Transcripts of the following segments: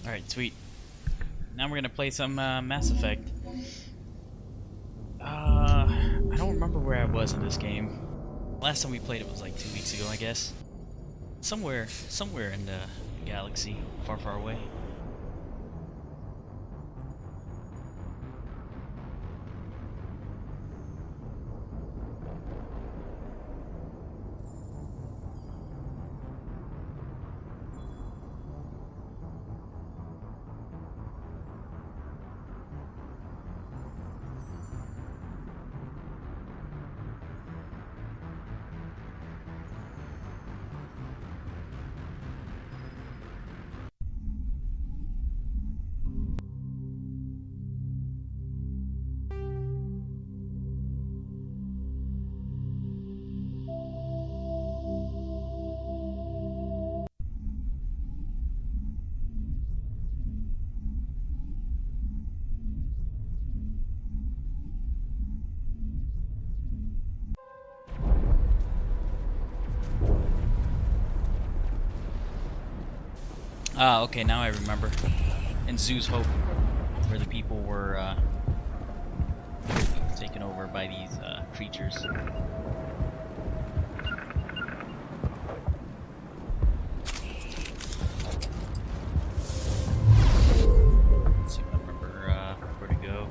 Alright, sweet. Now we're gonna play some Mass Effect. I don't remember where I was in this game. Last time we played it was like 2 weeks ago, I guess. Somewhere in the galaxy, far, far away. Ah, okay, now I remember. In Zoo's Hope, where the people were taken over by these creatures. Let's see if I remember where to go.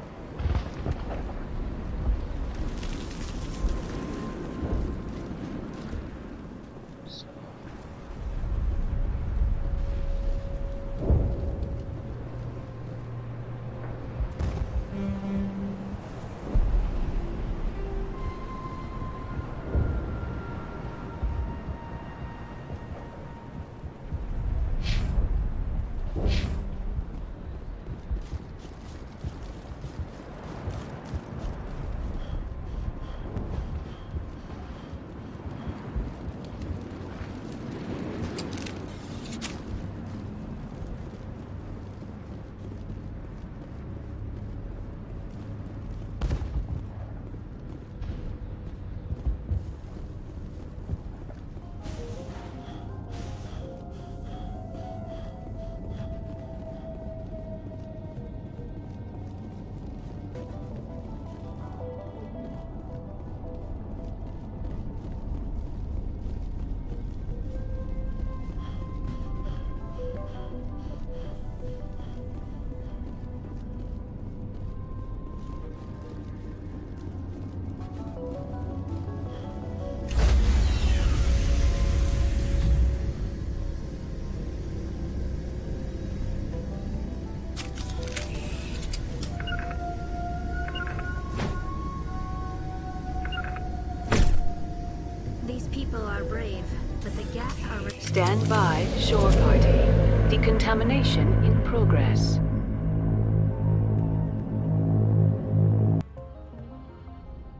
Stand by, shore party. Decontamination in progress.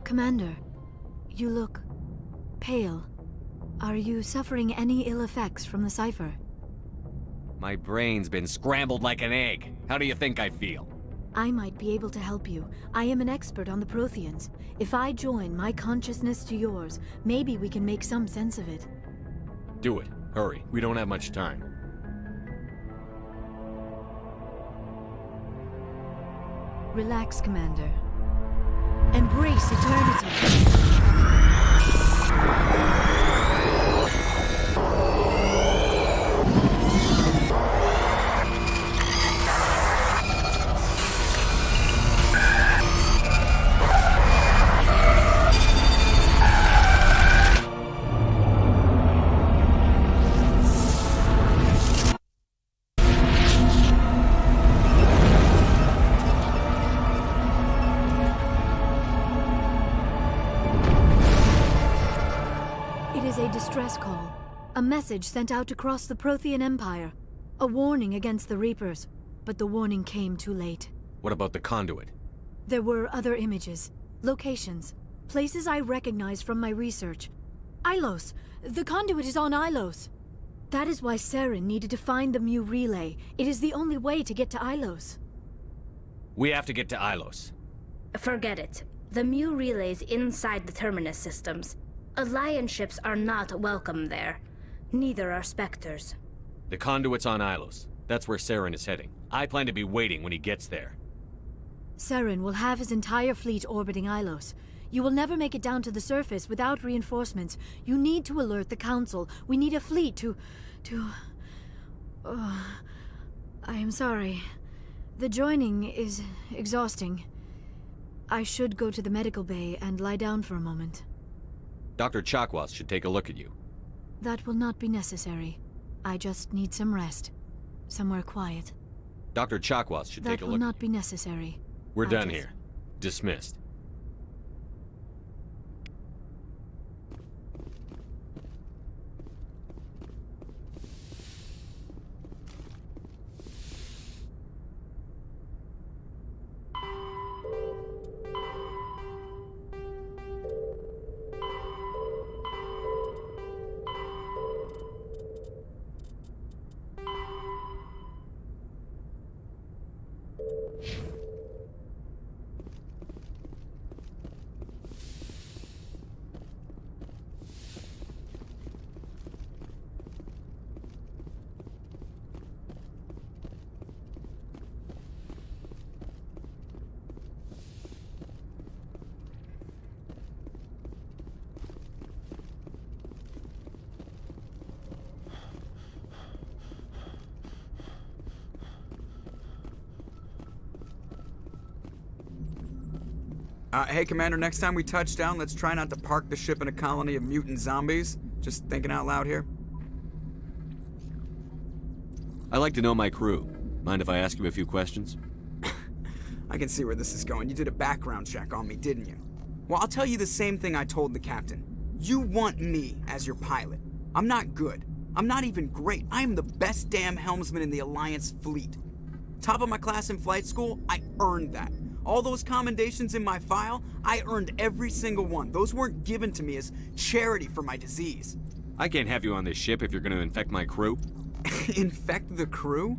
Commander, you look pale. Are you suffering any ill effects from the cipher? My brain's been scrambled like an egg. How do you think I feel? I might be able to help you. I am an expert on the Protheans. If I join my consciousness to yours, maybe we can make some sense of it. Do it. Hurry. We don't have much time. Relax, Commander. Embrace eternity. Distress call. A message sent out across the Prothean Empire. A warning against the Reapers, but the warning came too late. What about the conduit? There were other images, locations, places I recognized from my research. Ilos! The conduit is on Ilos! That is why Saren needed to find the Mu relay. It is the only way to get to Ilos. We have to get to Ilos. Forget it. The Mu relay's inside the Terminus systems. Alliance ships are not welcome there. Neither are Spectres. The conduit's on Ilos. That's where Saren is heading. I plan to be waiting when he gets there. Saren will have his entire fleet orbiting Ilos. You will never make it down to the surface without reinforcements. You need to alert the Council. We need a fleet to... Oh, I am sorry. The joining is exhausting. I should go to the medical bay and lie down for a moment. Dr. Chakwas should take a look at you. That will not be necessary. I just need some rest. Somewhere quiet. Dr. Chakwas should take a That will look not at be necessary. We're I done just- here. Dismissed. Hey, Commander, next time we touch down, let's try not to park the ship in a colony of mutant zombies. Just thinking out loud here. I like to know my crew. Mind if I ask you a few questions? I can see where this is going. You did a background check on me, didn't you? Well, I'll tell you the same thing I told the captain. You want me as your pilot. I'm not good. I'm not even great. I am the best damn helmsman in the Alliance fleet. Top of my class in flight school, I earned that. All those commendations in my file, I earned every single one. Those weren't given to me as charity for my disease. I can't have you on this ship if you're gonna infect my crew. Infect the crew?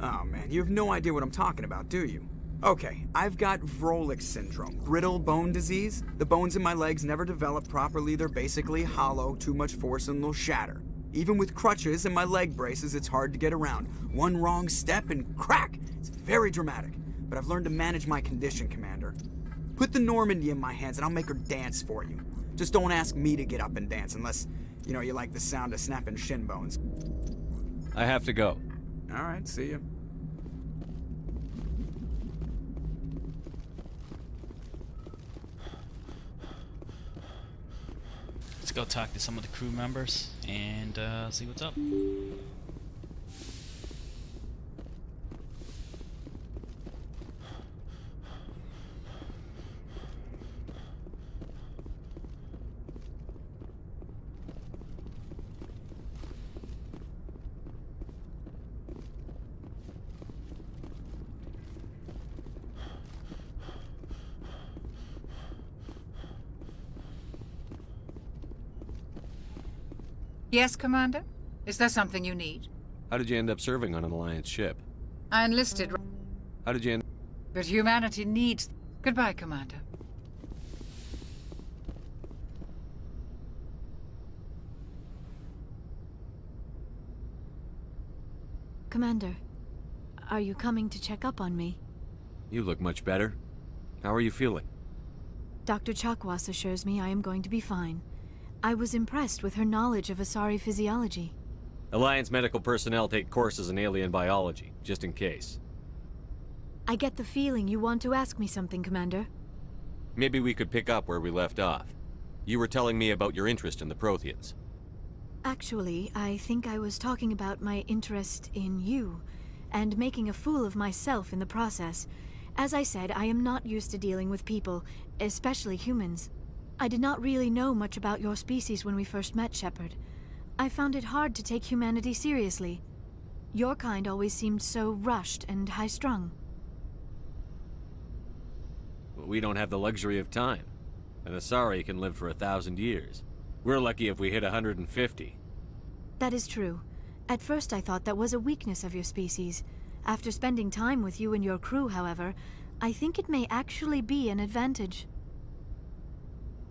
Oh man, you have no idea what I'm talking about, do you? Okay, I've got Vrolik syndrome, brittle bone disease. The bones in my legs never develop properly. They're basically hollow, too much force and they'll shatter. Even with crutches and my leg braces, it's hard to get around. One wrong step and crack! It's very dramatic. But I've learned to manage my condition, Commander. Put the Normandy in my hands and I'll make her dance for you. Just don't ask me to get up and dance unless, you know, you like the sound of snapping shin bones. I have to go. Alright, see ya. Let's go talk to some of the crew members and see what's up. Yes, Commander? Is there something you need? How did you end up serving on an Alliance ship? I enlisted, How did you end... but humanity needs... Goodbye, Commander. Commander, are you coming to check up on me? You look much better. How are you feeling? Dr. Chakwas assures me I am going to be fine. I was impressed with her knowledge of Asari physiology. Alliance medical personnel take courses in alien biology, just in case. I get the feeling you want to ask me something, Commander. Maybe we could pick up where we left off. You were telling me about your interest in the Protheans. Actually, I think I was talking about my interest in you, and making a fool of myself in the process. As I said, I am not used to dealing with people, especially humans. I did not really know much about your species when we first met, Shepard. I found it hard to take humanity seriously. Your kind always seemed so rushed and high-strung. We don't have the luxury of time. An Asari can live for 1,000 years. We're lucky if we hit 150. That is true. At first I thought that was a weakness of your species. After spending time with you and your crew, however, I think it may actually be an advantage.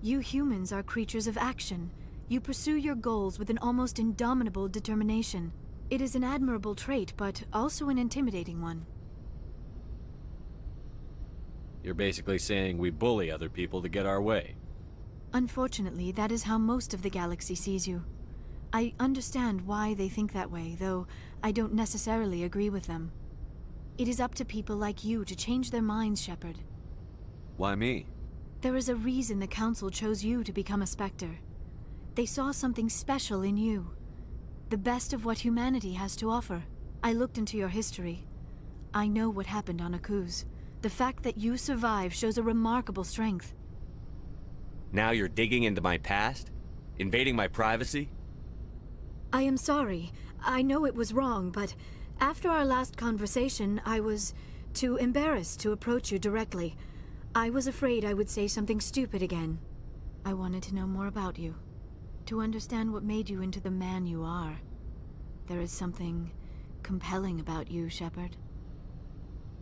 You humans are creatures of action. You pursue your goals with an almost indomitable determination. It is an admirable trait, but also an intimidating one. You're basically saying we bully other people to get our way. Unfortunately, that is how most of the galaxy sees you. I understand why they think that way, though I don't necessarily agree with them. It is up to people like you to change their minds, Shepard. Why me? There is a reason the Council chose you to become a Spectre. They saw something special in you. The best of what humanity has to offer. I looked into your history. I know what happened on Akuz. The fact that you survived shows a remarkable strength. Now you're digging into my past? Invading my privacy? I am sorry. I know it was wrong, but after our last conversation, I was too embarrassed to approach you directly. I was afraid I would say something stupid again. I wanted to know more about you, to understand what made you into the man you are. There is something compelling about you, Shepard.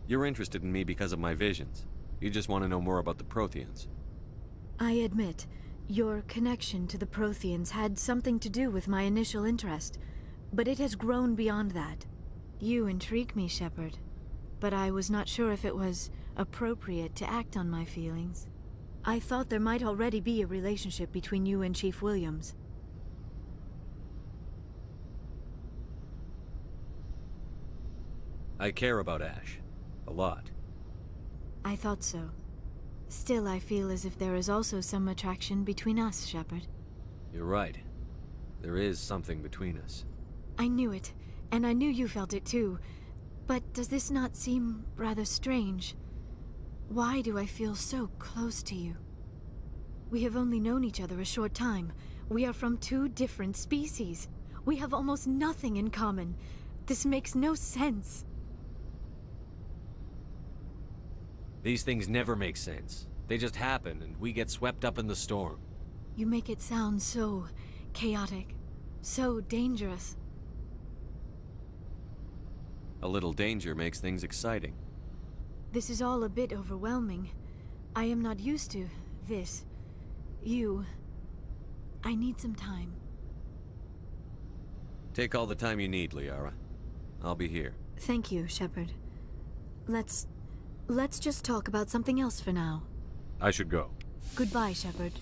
You're interested in me because of my visions. You just want to know more about the Protheans. I admit, your connection to the Protheans had something to do with my initial interest, but it has grown beyond that. You intrigue me, Shepard, but I was not sure if it was appropriate to act on my feelings. I thought there might already be a relationship between you and Chief Williams. I care about Ash. A lot. I thought so. Still, I feel as if there is also some attraction between us, Shepard. You're right. There is something between us. I knew it, and I knew you felt it too. But does this not seem rather strange? Why do I feel so close to you? We have only known each other a short time. We are from two different species. We have almost nothing in common. This makes no sense. These things never make sense. They just happen, and we get swept up in the storm. You make it sound so chaotic, so dangerous. A little danger makes things exciting. This is all a bit overwhelming. I am not used to this. You. I need some time. Take all the time you need, Liara. I'll be here. Thank you, Shepard. Let's just talk about something else for now. I should go. Goodbye, Shepard.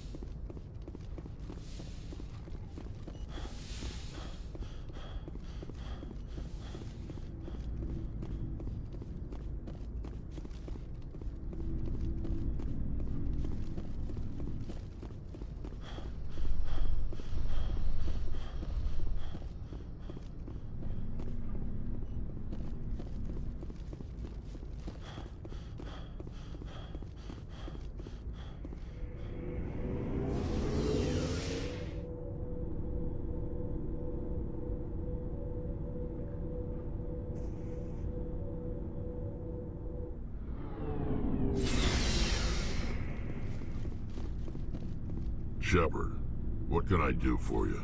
Shepard, what can I do for you?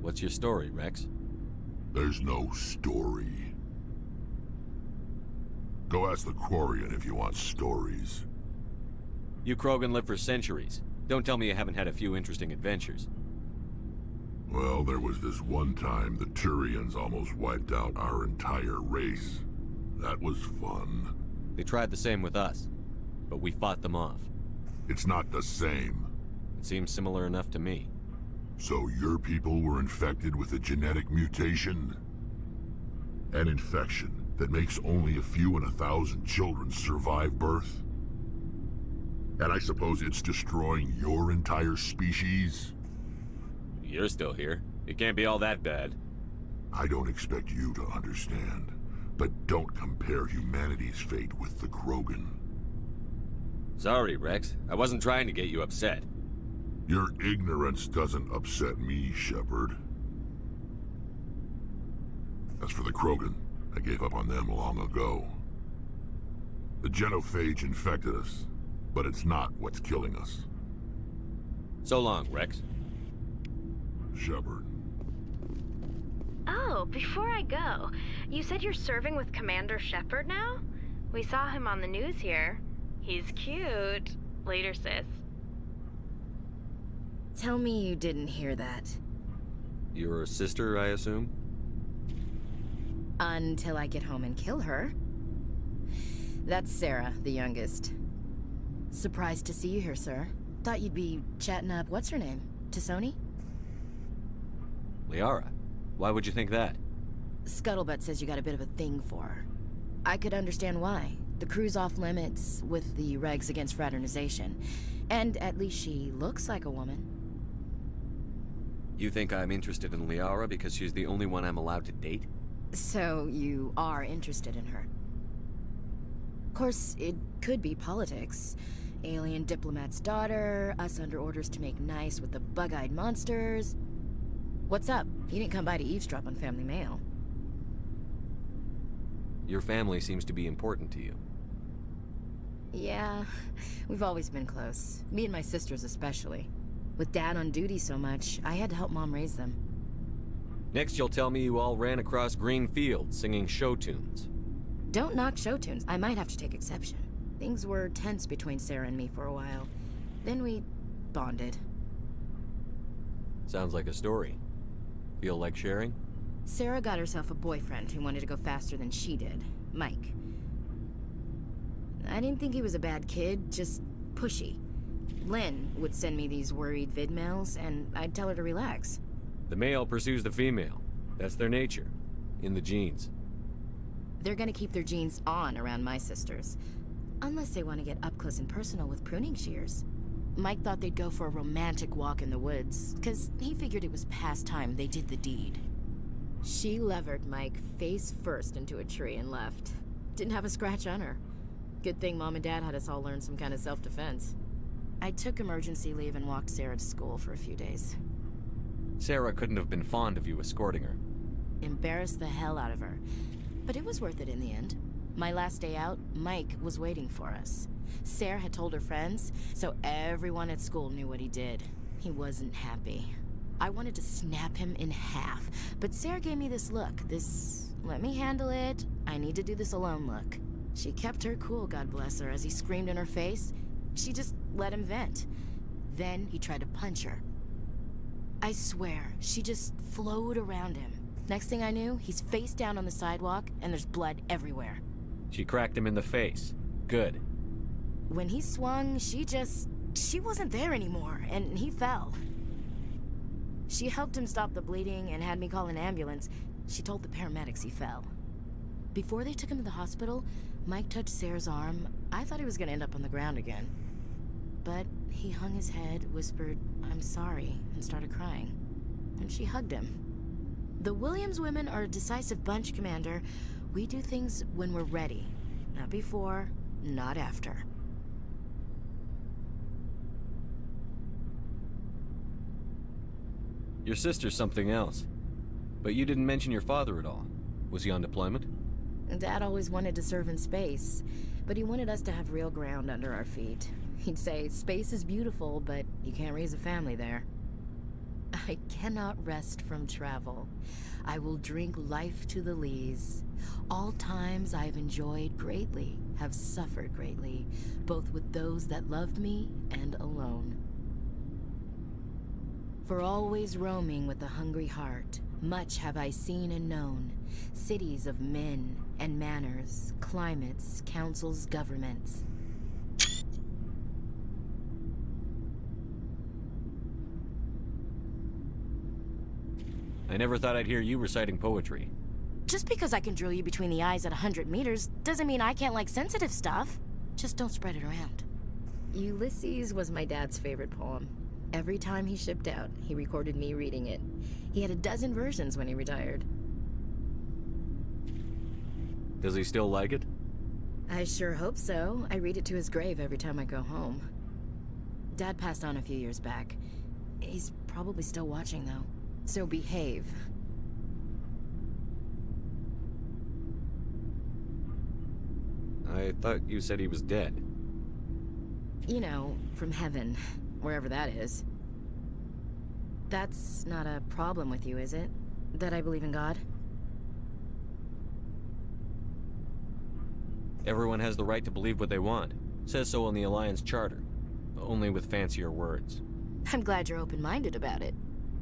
What's your story, Rex? There's no story. Go ask the Quarian if you want stories. You Krogan live for centuries. Don't tell me you haven't had a few interesting adventures. Well, there was this one time the Turians almost wiped out our entire race. That was fun. They tried the same with us, but we fought them off. It's not the same. It seems similar enough to me. So your people were infected with a genetic mutation? An infection that makes only a few in 1,000 children survive birth? And I suppose it's destroying your entire species? You're still here. It can't be all that bad. I don't expect you to understand, but don't compare humanity's fate with the Krogan. Sorry, Rex. I wasn't trying to get you upset. Your ignorance doesn't upset me, Shepard. As for the Krogan, I gave up on them long ago. The genophage infected us, but it's not what's killing us. So long, Rex. Shepard. Oh, before I go, you said you're serving with Commander Shepard now? We saw him on the news here. He's cute. Later, sis. Tell me you didn't hear that. Your sister, I assume? Until I get home and kill her. That's Sarah, the youngest. Surprised to see you here, sir. Thought you'd be chatting up what's her name? Tassoni? Liara. Why would you think that? Scuttlebutt says you got a bit of a thing for her. I could understand why. The crew's off limits with the regs against fraternization. And at least she looks like a woman. You think I'm interested in Liara because she's the only one I'm allowed to date? So you are interested in her. Of course, it could be politics. Alien diplomat's daughter, us under orders to make nice with the bug-eyed monsters. What's up? You didn't come by to eavesdrop on Family Mail. Your family seems to be important to you. Yeah, we've always been close. Me and my sisters especially. With Dad on duty so much, I had to help Mom raise them. Next you'll tell me you all ran across green fields singing show tunes. Don't knock show tunes. I might have to take exception. Things were tense between Sarah and me for a while. Then we bonded. Sounds like a story. Feel like sharing? Sarah got herself a boyfriend who wanted to go faster than she did, Mike. I didn't think he was a bad kid, just pushy. Lynn would send me these worried vid mails, and I'd tell her to relax. The male pursues the female. That's their nature. In the genes. They're gonna keep their genes on around my sisters. Unless they want to get up close and personal with pruning shears. Mike thought they'd go for a romantic walk in the woods, because he figured it was past time they did the deed. She levered Mike face first into a tree and left. Didn't have a scratch on her. Good thing Mom and Dad had us all learn some kind of self-defense. I took emergency leave and walked Sarah to school for a few days. Sarah couldn't have been fond of you escorting her. Embarrassed the hell out of her. But it was worth it in the end. My last day out, Mike was waiting for us. Sarah had told her friends, so everyone at school knew what he did. He wasn't happy. I wanted to snap him in half, but Sarah gave me this look, this let me handle it, I need to do this alone look. She kept her cool, God bless her, as he screamed in her face. She just let him vent. Then he tried to punch her. I swear, she just flowed around him. Next thing I knew, he's face down on the sidewalk, and there's blood everywhere. She cracked him in the face. Good. When he swung, she wasn't there anymore, and he fell. She helped him stop the bleeding and had me call an ambulance. She told the paramedics he fell. Before they took him to the hospital, Mike touched Sarah's arm. I thought he was gonna end up on the ground again. But he hung his head, whispered, "I'm sorry," and started crying. And she hugged him. The Williams women are a decisive bunch, Commander. We do things when we're ready. Not before, not after. Your sister's something else. But you didn't mention your father at all. Was he on deployment? Dad always wanted to serve in space, but he wanted us to have real ground under our feet. He'd say, space is beautiful, but you can't raise a family there. I cannot rest from travel. I will drink life to the lees. All times I have enjoyed greatly, have suffered greatly, both with those that loved me and alone. For always roaming with a hungry heart, much have I seen and known, cities of men and manners, climates, councils, governments. I never thought I'd hear you reciting poetry. Just because I can drill you between the eyes at 100 meters doesn't mean I can't like sensitive stuff. Just don't spread it around. Ulysses was my dad's favorite poem. Every time he shipped out, he recorded me reading it. He had a dozen versions when he retired. Does he still like it? I sure hope so. I read it to his grave every time I go home. Dad passed on a few years back. He's probably still watching, though. So behave. I thought you said he was dead. You know, from heaven, wherever that is. That's not a problem with you, is it? That I believe in God? Everyone has the right to believe what they want. Says so on the Alliance Charter. Only with fancier words. I'm glad you're open-minded about it.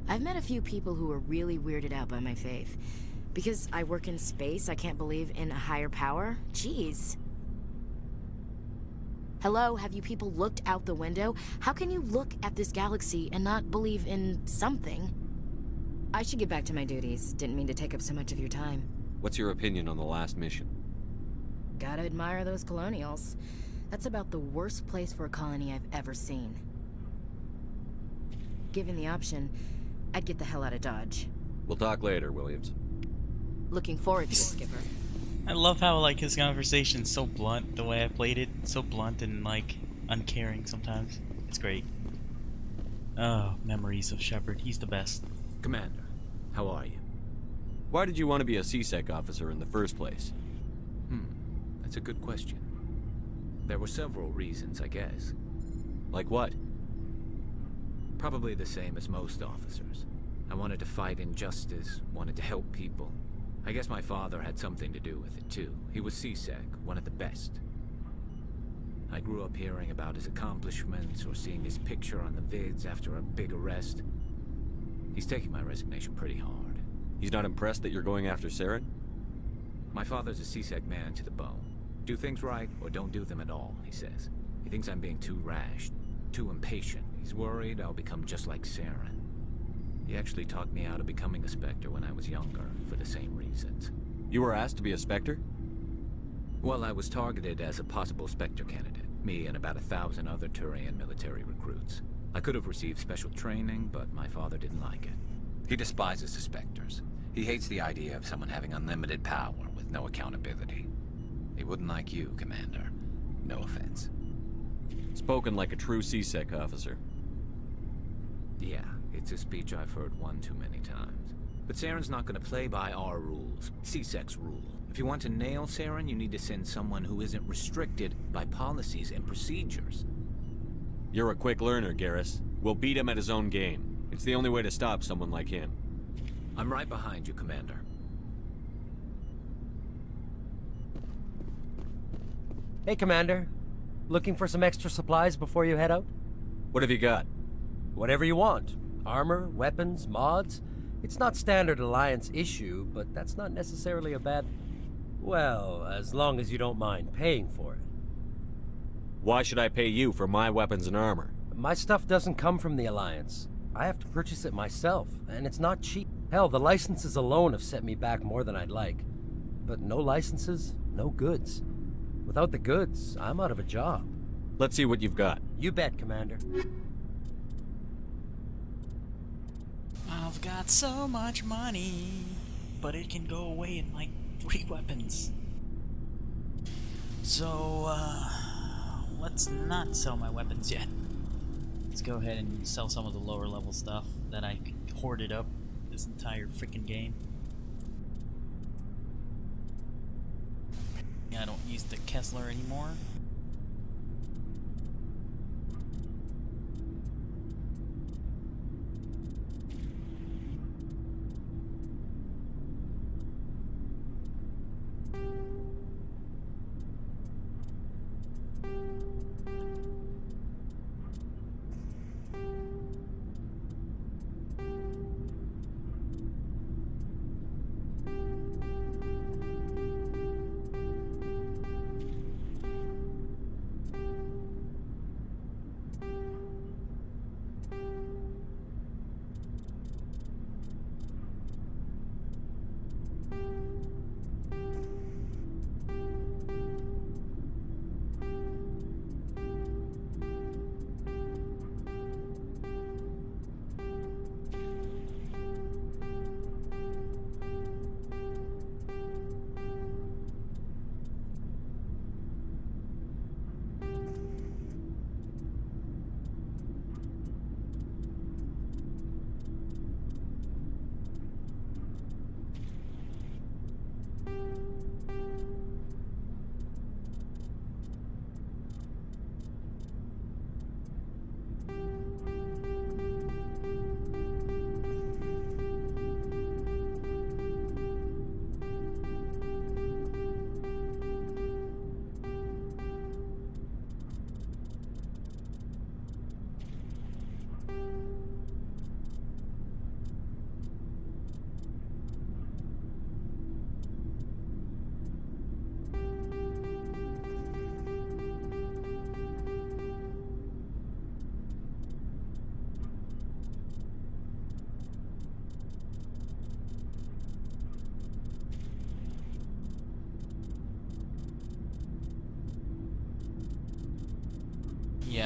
I've met a few people who are really weirded out by my faith. Because I work in space, I can't believe in a higher power? Jeez. Hello, have you people looked out the window? How can you look at this galaxy and not believe in something? I should get back to my duties. Didn't mean to take up so much of your time. What's your opinion on the last mission? Gotta admire those colonials. That's about the worst place for a colony I've ever seen. Given the option, I'd get the hell out of Dodge. We'll talk later, Williams. Looking forward to it, Skipper. I love how, like, his conversation's so blunt, the way I played it. So blunt and, like, uncaring sometimes. It's great. Oh, memories of Shepard. He's the best. Commander, how are you? Why did you want to be a C-Sec officer in the first place? That's a good question. There were several reasons, I guess. Like what? Probably the same as most officers. I wanted to fight injustice, wanted to help people. I guess my father had something to do with it, too. He was C-Sec, one of the best. I grew up hearing about his accomplishments or seeing his picture on the vids after a big arrest. He's taking my resignation pretty hard. He's not impressed that you're going after Saren? My father's a C-Sec man to the bone. Do things right, or don't do them at all, he says. He thinks I'm being too rash, too impatient. He's worried I'll become just like Saren. He actually talked me out of becoming a Spectre when I was younger, for the same reasons. You were asked to be a Spectre? Well, I was targeted as a possible Spectre candidate. Me and about 1,000 other Turian military recruits. I could have received special training, but my father didn't like it. He despises the Spectres. He hates the idea of someone having unlimited power with no accountability. He wouldn't like you, Commander. No offense. Spoken like a true C-Sec officer. Yeah, it's a speech I've heard one too many times. But Saren's not going to play by our rules, C-Sec's rule. If you want to nail Saren, you need to send someone who isn't restricted by policies and procedures. You're a quick learner, Garrus. We'll beat him at his own game. It's the only way to stop someone like him. I'm right behind you, Commander. Hey, Commander. Looking for some extra supplies before you head out? What have you got? Whatever you want. Armor, weapons, mods. It's not standard Alliance issue, but that's not necessarily a bad... Well, as long as you don't mind paying for it. Why should I pay you for my weapons and armor? My stuff doesn't come from the Alliance. I have to purchase it myself, and it's not cheap. Hell, the licenses alone have set me back more than I'd like. But no licenses, no goods. Without the goods, I'm out of a job. Let's see what you've got. You bet, Commander. I've got so much money, but it can go away in like 3 weapons. So, let's not sell my weapons yet. Let's go ahead and sell some of the lower level stuff that I hoarded up this entire freaking game. I don't use the Kessler anymore.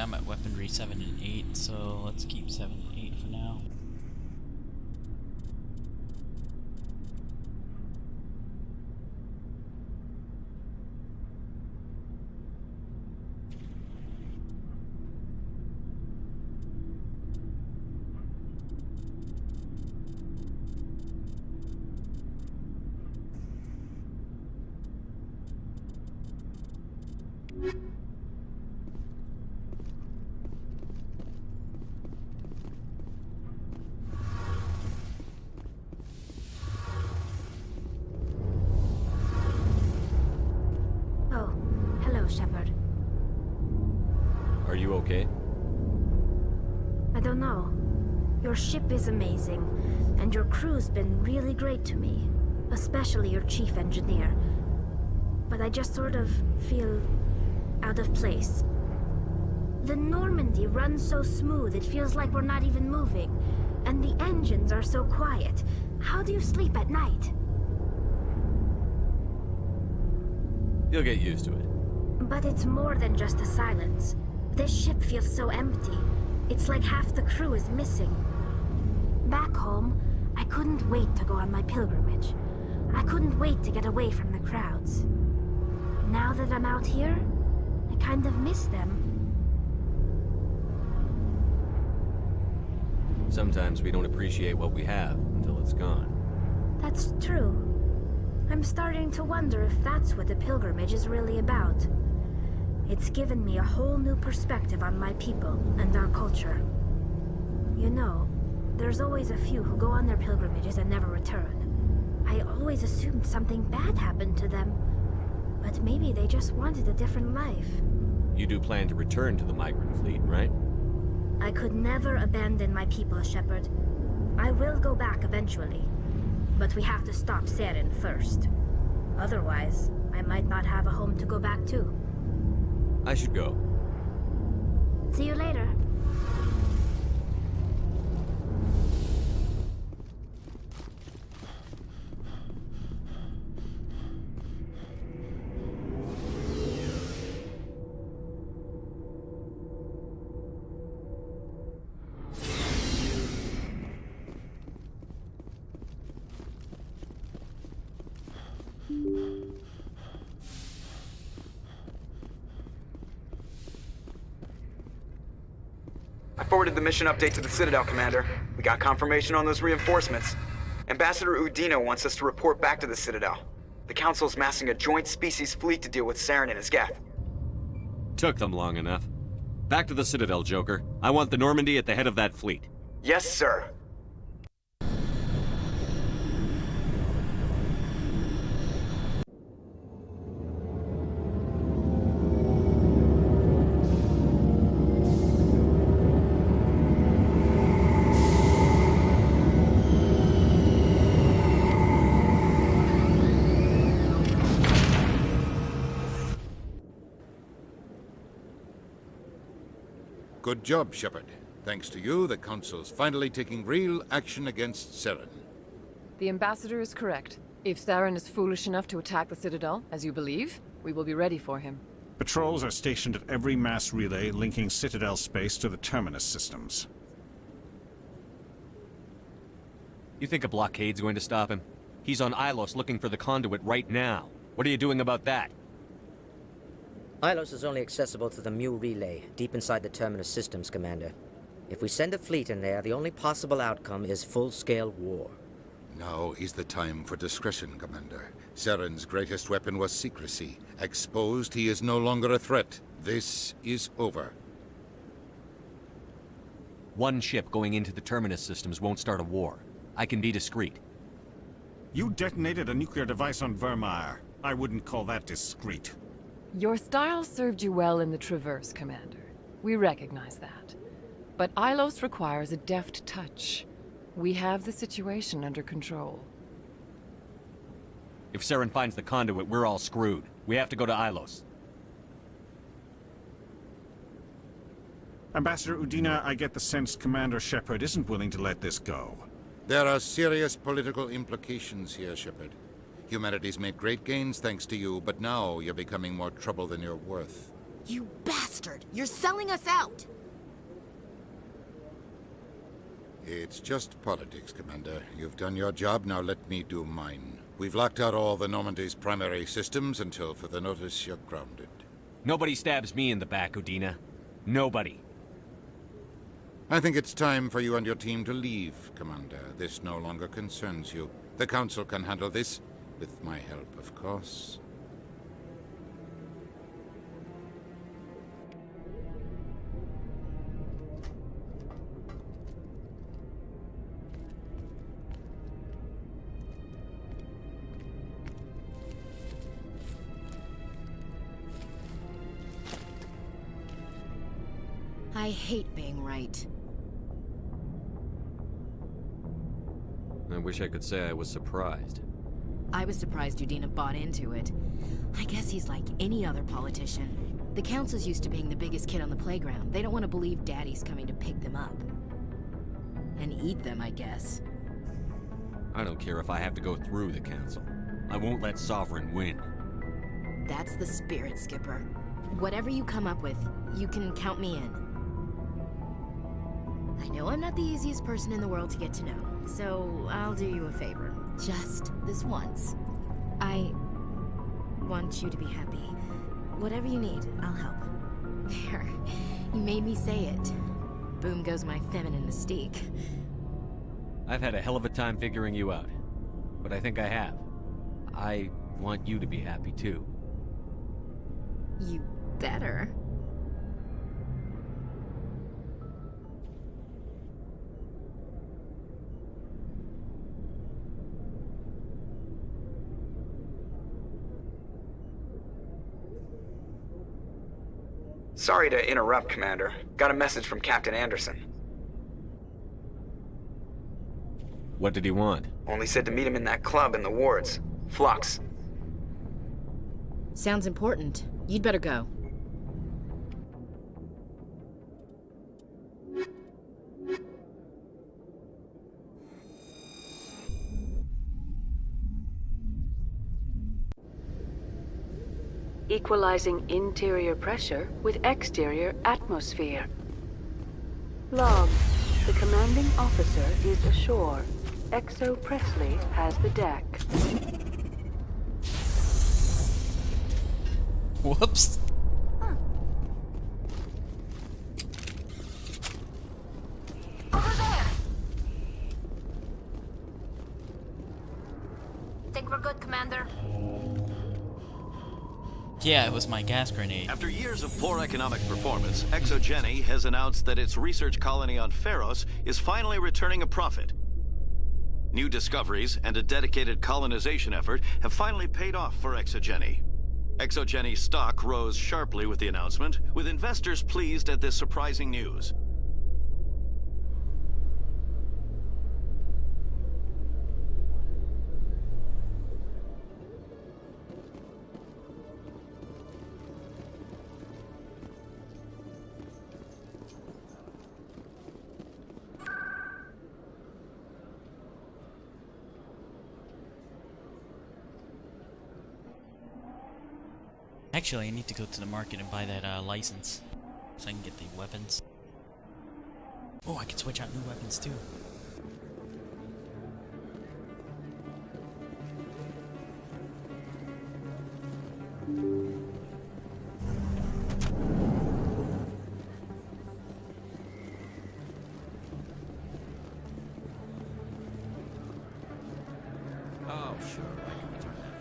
I'm at weaponry 7 and 8, so let's keep 7 and 8 for now. Oh, hello, Shepard. Are you okay? I don't know. Your ship is amazing, and your crew's been really great to me, especially your chief engineer. But I just sort of feel out of place. The Normandy runs so smooth it feels like we're not even moving, and the engines are so quiet. How do you sleep at night? You'll get used to it. But it's more than just the silence. This ship feels so empty. It's like half the crew is missing. Back home, I couldn't wait to go on my pilgrimage. I couldn't wait to get away from the crowds. Now that I'm out here, I kind of miss them. Sometimes we don't appreciate what we have until it's gone. That's true. I'm starting to wonder if that's what the pilgrimage is really about. It's given me a whole new perspective on my people and our culture. You know, there's always a few who go on their pilgrimages and never return. I always assumed something bad happened to them, but maybe they just wanted a different life. You do plan to return to the migrant fleet, right? I could never abandon my people, Shepard. I will go back eventually, but we have to stop Saren first. Otherwise, I might not have a home to go back to. I should go. See you later. I forwarded the mission update to the Citadel, Commander. We got confirmation on those reinforcements. Ambassador Udina wants us to report back to the Citadel. The Council's massing a joint species fleet to deal with Saren and his Geth. Took them long enough. Back to the Citadel, Joker. I want the Normandy at the head of that fleet. Yes, sir. Good job, Shepard. Thanks to you, the Council's finally taking real action against Saren. The Ambassador is correct. If Saren is foolish enough to attack the Citadel, as you believe, we will be ready for him. Patrols are stationed at every mass relay linking Citadel space to the Terminus systems. You think a blockade's going to stop him? He's on Ilos looking for the conduit right now. What are you doing about that? Ilos is only accessible to the Mu relay, deep inside the Terminus systems, Commander. If we send a fleet in there, the only possible outcome is full-scale war. Now is the time for discretion, Commander. Saren's greatest weapon was secrecy. Exposed, he is no longer a threat. This is over. One ship going into the Terminus systems won't start a war. I can be discreet. You detonated a nuclear device on Vermeer. I wouldn't call that discreet. Your style served you well in the Traverse, Commander. We recognize that. But Ilos requires a deft touch. We have the situation under control. If Saren finds the conduit, we're all screwed. We have to go to Ilos. Ambassador Udina, I get the sense Commander Shepard isn't willing to let this go. There are serious political implications here, Shepard. Humanity's made great gains thanks to you, but now you're becoming more trouble than you're worth. You bastard! You're selling us out! It's just politics, Commander. You've done your job, now let me do mine. We've locked out all the Normandy's primary systems until further notice you're grounded. Nobody stabs me in the back, Udina. Nobody. I think it's time for you and your team to leave, Commander. This no longer concerns you. The Council can handle this, with my help, of course. I hate being right. I wish I could say I was surprised. I was surprised Udina bought into it. I guess he's like any other politician. The Council's used to being the biggest kid on the playground. They don't want to believe Daddy's coming to pick them up. And eat them, I guess. I don't care if I have to go through the Council. I won't let Sovereign win. That's the spirit, Skipper. Whatever you come up with, you can count me in. I know I'm not the easiest person in the world to get to know, so I'll do you a favor. Just this once. I want you to be happy. Whatever you need, I'll help. There. You made me say it. Boom goes my feminine mystique. I've had a hell of a time figuring you out. But I think I have. I want you to be happy too. You better. Sorry to interrupt, Commander. Got a message from Captain Anderson. What did he want? Only said to meet him in that club in the wards. Flux. Sounds important. You'd better go. Equalizing interior pressure with exterior atmosphere. Log. The commanding officer is ashore. Exo Presley has the deck. Whoops. Think we're good, Commander? Yeah, it was my gas grenade. After years of poor economic performance, ExoGeni has announced that its research colony on Pharos is finally returning a profit. New discoveries and a dedicated colonization effort have finally paid off for ExoGeni. ExoGeni stock rose sharply with the announcement, with investors pleased at this surprising news. Actually, I need to go to the market and buy that license so I can get the weapons. Oh, I can switch out new weapons too. Oh, sure, I can return that.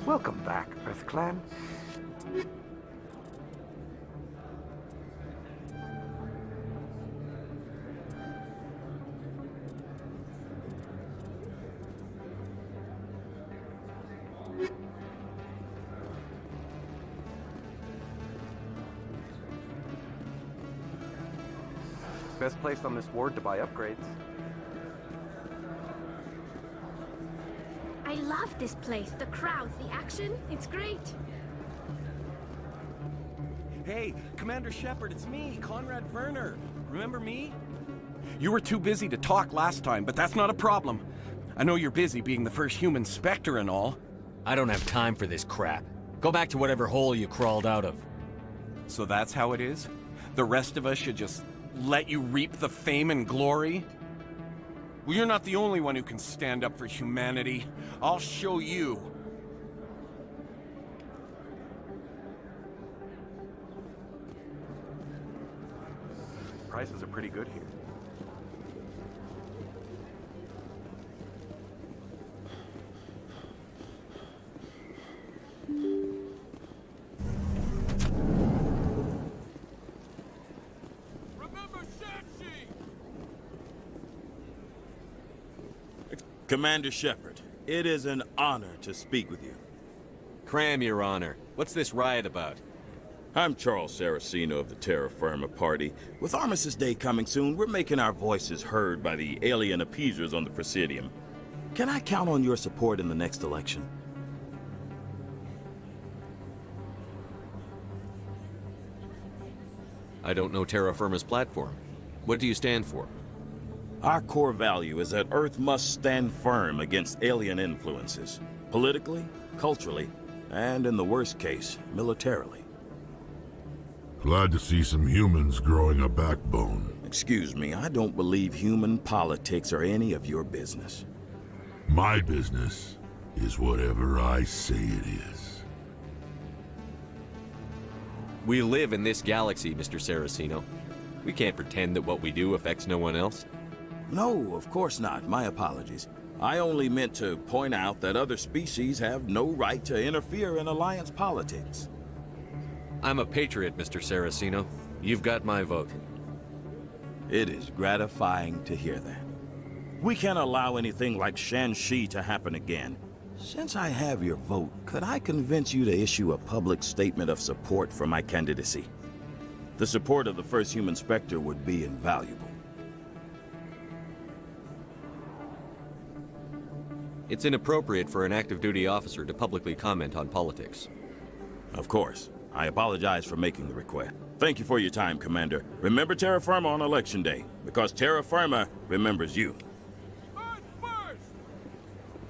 Welcome back, Earth Clan. Best place on this ward to buy upgrades. I love this place. The crowds, the action. It's great. Hey, Commander Shepard, it's me, Conrad Werner. Remember me? You were too busy to talk last time, but that's not a problem. I know you're busy being the first human Spectre and all. I don't have time for this crap. Go back to whatever hole you crawled out of. So that's how it is? The rest of us should just let you reap the fame and glory? Well, you're not the only one who can stand up for humanity. I'll show you. Prices are pretty good here. Commander Shepard, it is an honor to speak with you. Cram, Your Honor. What's this riot about? I'm Charles Saraceno of the Terra Firma Party. With Armistice Day coming soon, we're making our voices heard by the alien appeasers on the Presidium. Can I count on your support in the next election? I don't know Terra Firma's platform. What do you stand for? Our core value is that Earth must stand firm against alien influences. Politically, culturally, and in the worst case, militarily. Glad to see some humans growing a backbone. Excuse me, I don't believe human politics are any of your business. My business is whatever I say it is. We live in this galaxy, Mr. Saraceno. We can't pretend that what we do affects no one else. No, of course not. My apologies. I only meant to point out that other species have no right to interfere in Alliance politics. I'm a patriot, Mr. Saraceno. You've got my vote. It is gratifying to hear that. We can't allow anything like Shanxi to happen again. Since I have your vote, could I convince you to issue a public statement of support for my candidacy? The support of the first human Spectre would be invaluable. It's inappropriate for an active duty officer to publicly comment on politics. Of course. I apologize for making the request. Thank you for your time, Commander. Remember Terra Firma on Election Day, because Terra Firma remembers you.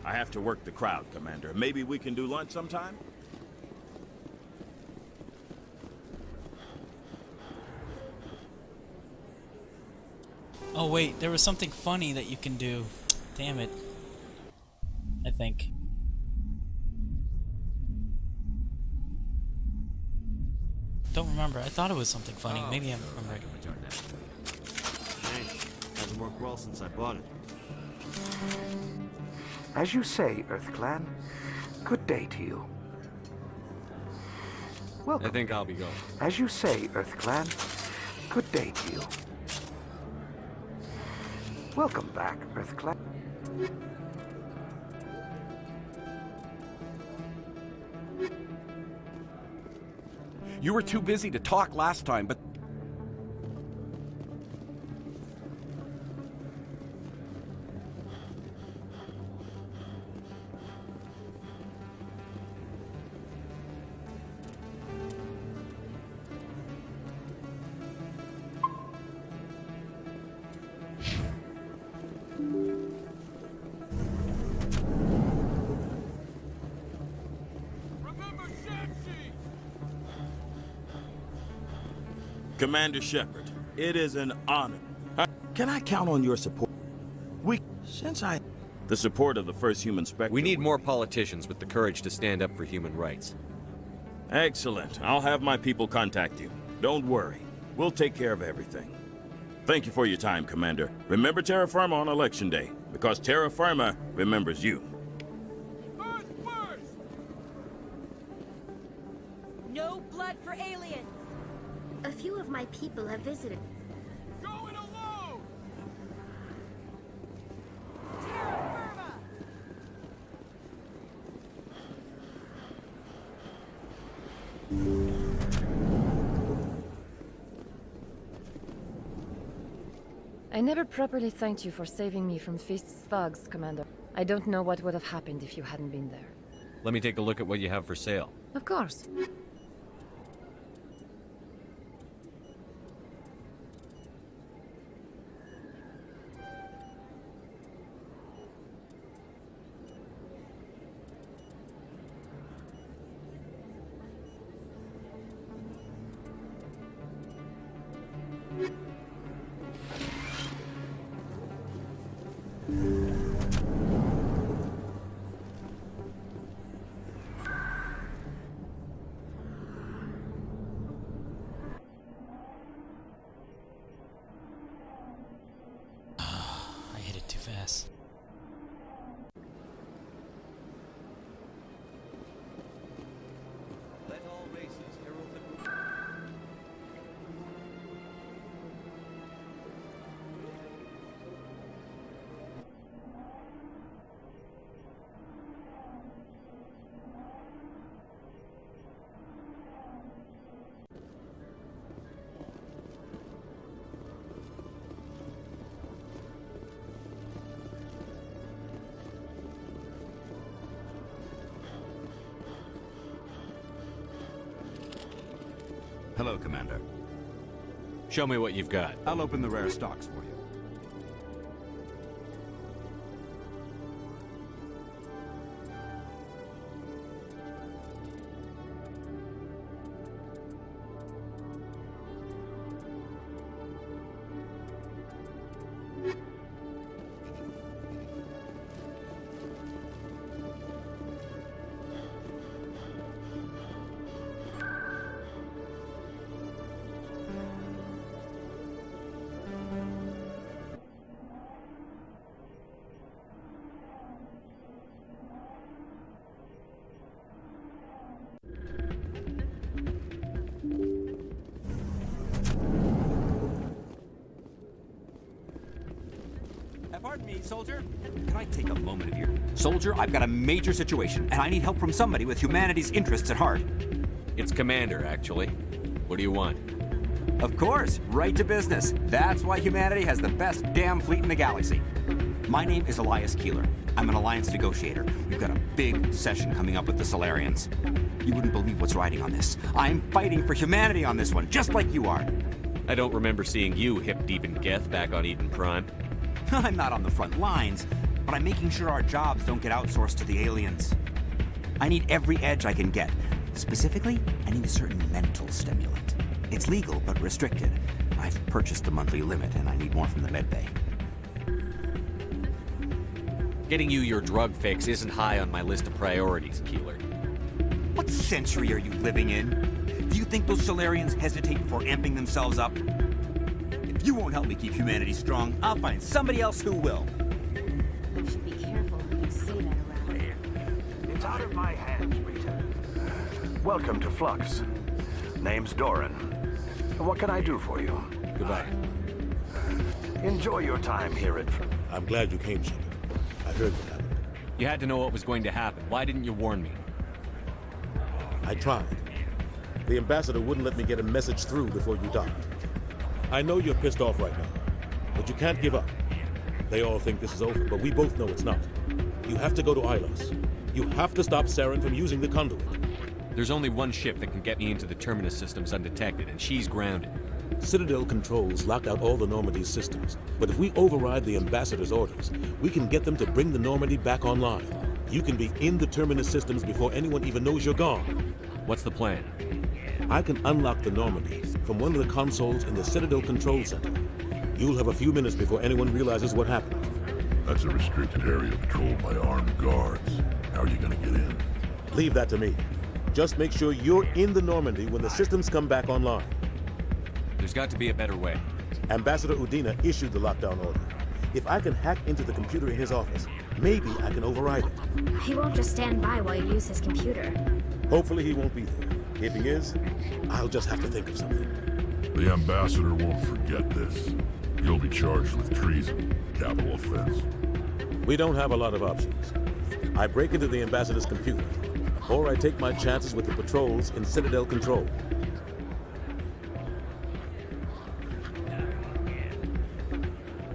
I have to work the crowd, Commander. Maybe we can do lunch sometime? Oh wait, there was something funny that you can do. Damn it. I think. Don't remember. I thought it was something funny. Maybe I'm right. Thanks. Hasn't worked well since I bought it. As you say, Earth Clan. Good day to you. Welcome. I think I'll be going. As you say, Earth Clan. Good day to you. Welcome back, Earth Clan. You were too busy to talk last time, but... Commander Shepard, it is an honor. Can I count on your support? The support of the first human Spectre. We need more politicians with the courage to stand up for human rights. Excellent. I'll have my people contact you. Don't worry. We'll take care of everything. Thank you for your time, Commander. Remember Terra Firma on Election Day, because Terra Firma remembers you. No blood for aliens! A few of my people have visited. Going alone! I never properly thanked you for saving me from Feast's thugs, Commander. I don't know what would have happened if you hadn't been there. Let me take a look at what you have for sale. Of course. I hit it too fast. Let all races herald the Hello, Commander. Show me what you've got. I'll open the rare stocks for you. Pardon me, soldier. Can I take a moment of your... Soldier, I've got a major situation, and I need help from somebody with humanity's interests at heart. It's Commander, actually. What do you want? Of course, right to business. That's why humanity has the best damn fleet in the galaxy. My name is Elias Keeler. I'm an alliance negotiator. We've got a big session coming up with the Solarians. You wouldn't believe what's riding on this. I'm fighting for humanity on this one, just like you are. I don't remember seeing you hip-deep in Geth back on Eden Prime. I'm not on the front lines, but I'm making sure our jobs don't get outsourced to the aliens. I need every edge I can get. Specifically, I need a certain mental stimulant. It's legal, but restricted. I've purchased the monthly limit, and I need more from the medbay. Getting you your drug fix isn't high on my list of priorities, Keeler. What century are you living in? Do you think those Solarians hesitate before amping themselves up? If you won't help me keep humanity strong, I'll find somebody else who will. You should be careful when you say that around. It's out of my hands, Rita. Welcome to Flux. Name's Doran. What can I do for you? Goodbye. Enjoy your time here at... I'm glad you came, Shepard. I heard what happened. You had to know what was going to happen. Why didn't you warn me? I tried. The ambassador wouldn't let me get a message through before you docked. I know you're pissed off right now, but you can't give up. They all think this is over, but we both know it's not. You have to go to Ilos. You have to stop Saren from using the conduit. There's only one ship that can get me into the Terminus systems undetected, and she's grounded. Citadel controls locked out all the Normandy's systems, but if we override the ambassador's orders, we can get them to bring the Normandy back online. You can be in the Terminus systems before anyone even knows you're gone. What's the plan? I can unlock the Normandy from one of the consoles in the Citadel Control Center. You'll have a few minutes before anyone realizes what happened. That's a restricted area patrolled by armed guards. How are you gonna get in? Leave that to me. Just make sure you're in the Normandy when the systems come back online. There's got to be a better way. Ambassador Udina issued the lockdown order. If I can hack into the computer in his office, maybe I can override it. He won't just stand by while you use his computer. Hopefully he won't be there. If he is, I'll just have to think of something. The ambassador won't forget this. You'll be charged with treason, capital offense. We don't have a lot of options. I break into the ambassador's computer, or I take my chances with the patrols in Citadel Control.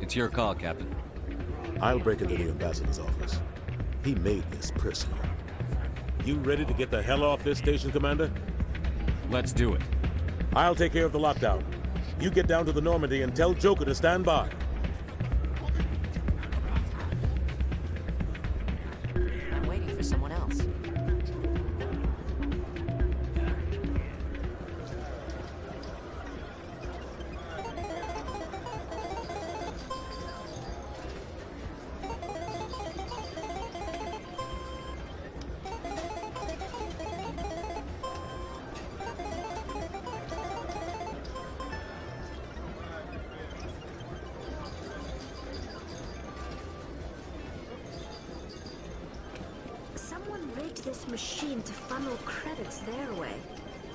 It's your call, Captain. I'll break into the ambassador's office. He made this personal. You ready to get the hell off this station, Commander? Let's do it. I'll take care of the lockdown. You get down to the Normandy and tell Joker to stand by. I'm waiting for someone else. this machine to funnel credits their way.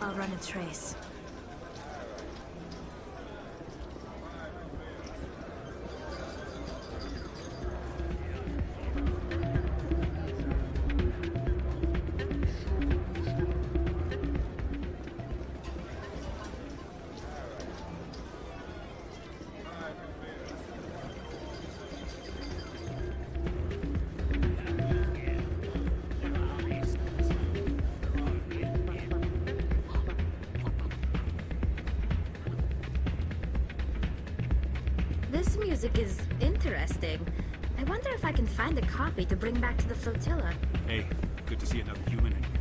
I'll run a trace. This music is interesting. I wonder if I can find a copy to bring back to the flotilla. Hey, good to see another human in here.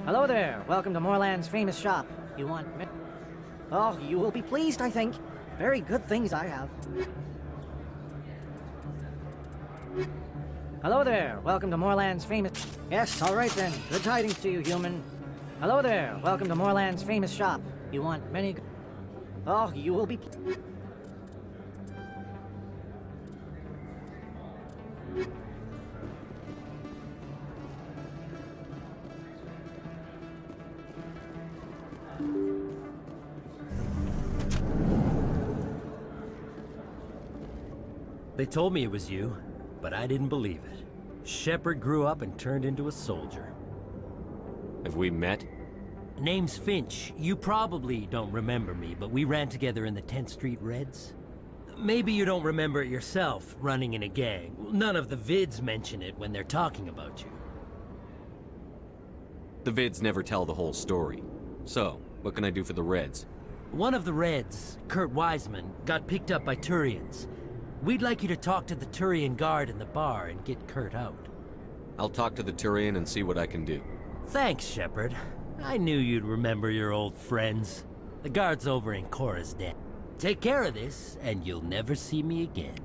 Hello there. Welcome to Moorland's famous shop. You want... Oh, you will be pleased, I think. Very good things I have. Hello there. Welcome to Moorland's famous... Yes, all right then. Good tidings to you, human. Hello there. Welcome to Moorland's famous shop. You want many... Oh, you will be... They told me it was you, but I didn't believe it. Shepard grew up and turned into a soldier. Have we met? Name's Finch. You probably don't remember me, but we ran together in the 10th Street Reds. Maybe you don't remember it yourself, running in a gang. None of the vids mention it when they're talking about you. The vids never tell the whole story. So, what can I do for the Reds? One of the Reds, Kurt Wiseman, got picked up by Turians. We'd like you to talk to the Turian guard in the bar and get Kurt out. I'll talk to the Turian and see what I can do. Thanks, Shepard. I knew you'd remember your old friends. The guard's over in Cora's den. Take care of this, and you'll never see me again.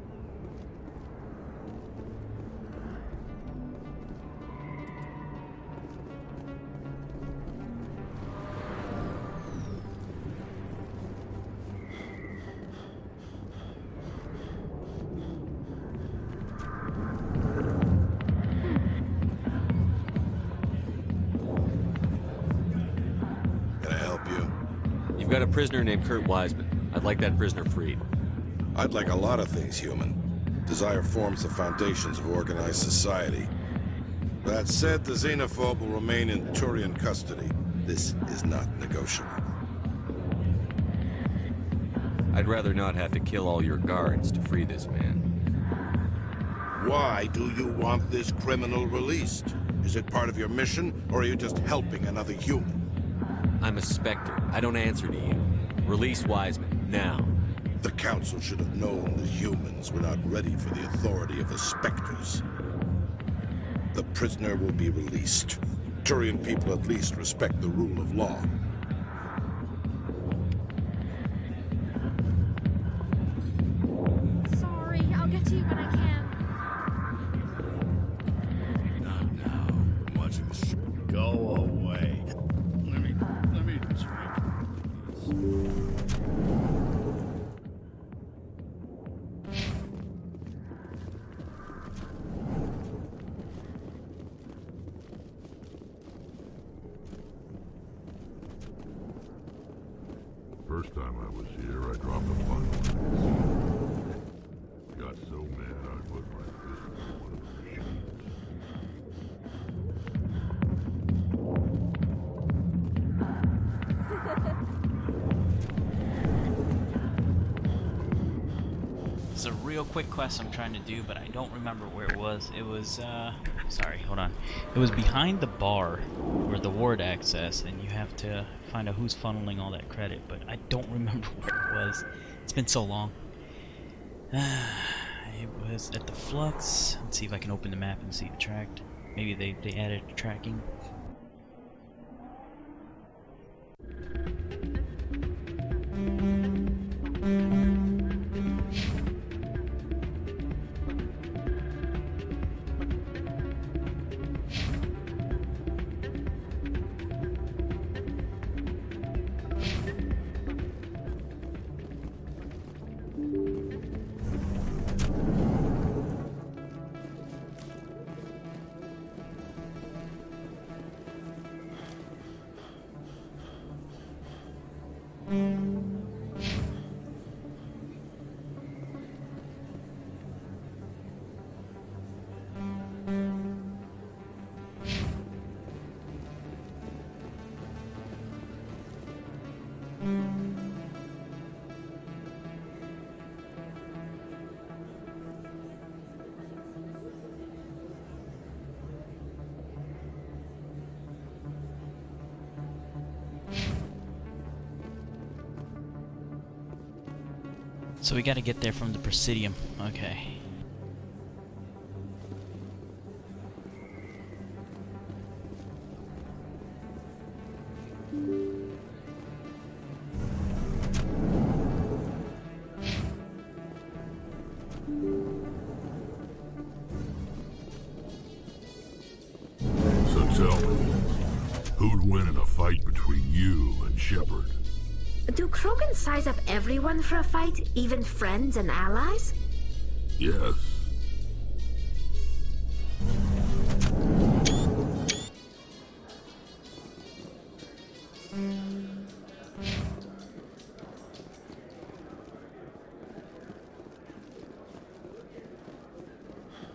You've got a prisoner named Kurt Wiseman. I'd like that prisoner freed. I'd like a lot of things, human. Desire forms the foundations of organized society. That said, the xenophobe will remain in Turian custody. This is not negotiable. I'd rather not have to kill all your guards to free this man. Why do you want this criminal released? Is it part of your mission, or are you just helping another human? I'm a Spectre. I don't answer to you. Release Wiseman, now. The Council should have known the humans were not ready for the authority of the Spectres. The prisoner will be released. Turian people at least respect the rule of law. Sorry, I'll get to you when I can. Not now. I'm watching the show. Go away. Let me drink. First time I was here, I dropped a bundle. Got so mad I put my fist in one of the machines. It's a real quick quest I'm trying to do, but I don't remember where it was. It was, sorry, hold on. It was behind the bar, where the ward access, and you have to find out who's funneling all that credit, but I don't remember where it was. It's been so long. It was at the Flux. Let's see if I can open the map and see the tracked. Maybe they added tracking. So we gotta get there from the Presidium. Okay. So tell me, who'd win in a fight between you and Shepard? Do Krogan size up everyone for a fight, even friends and allies? Yes.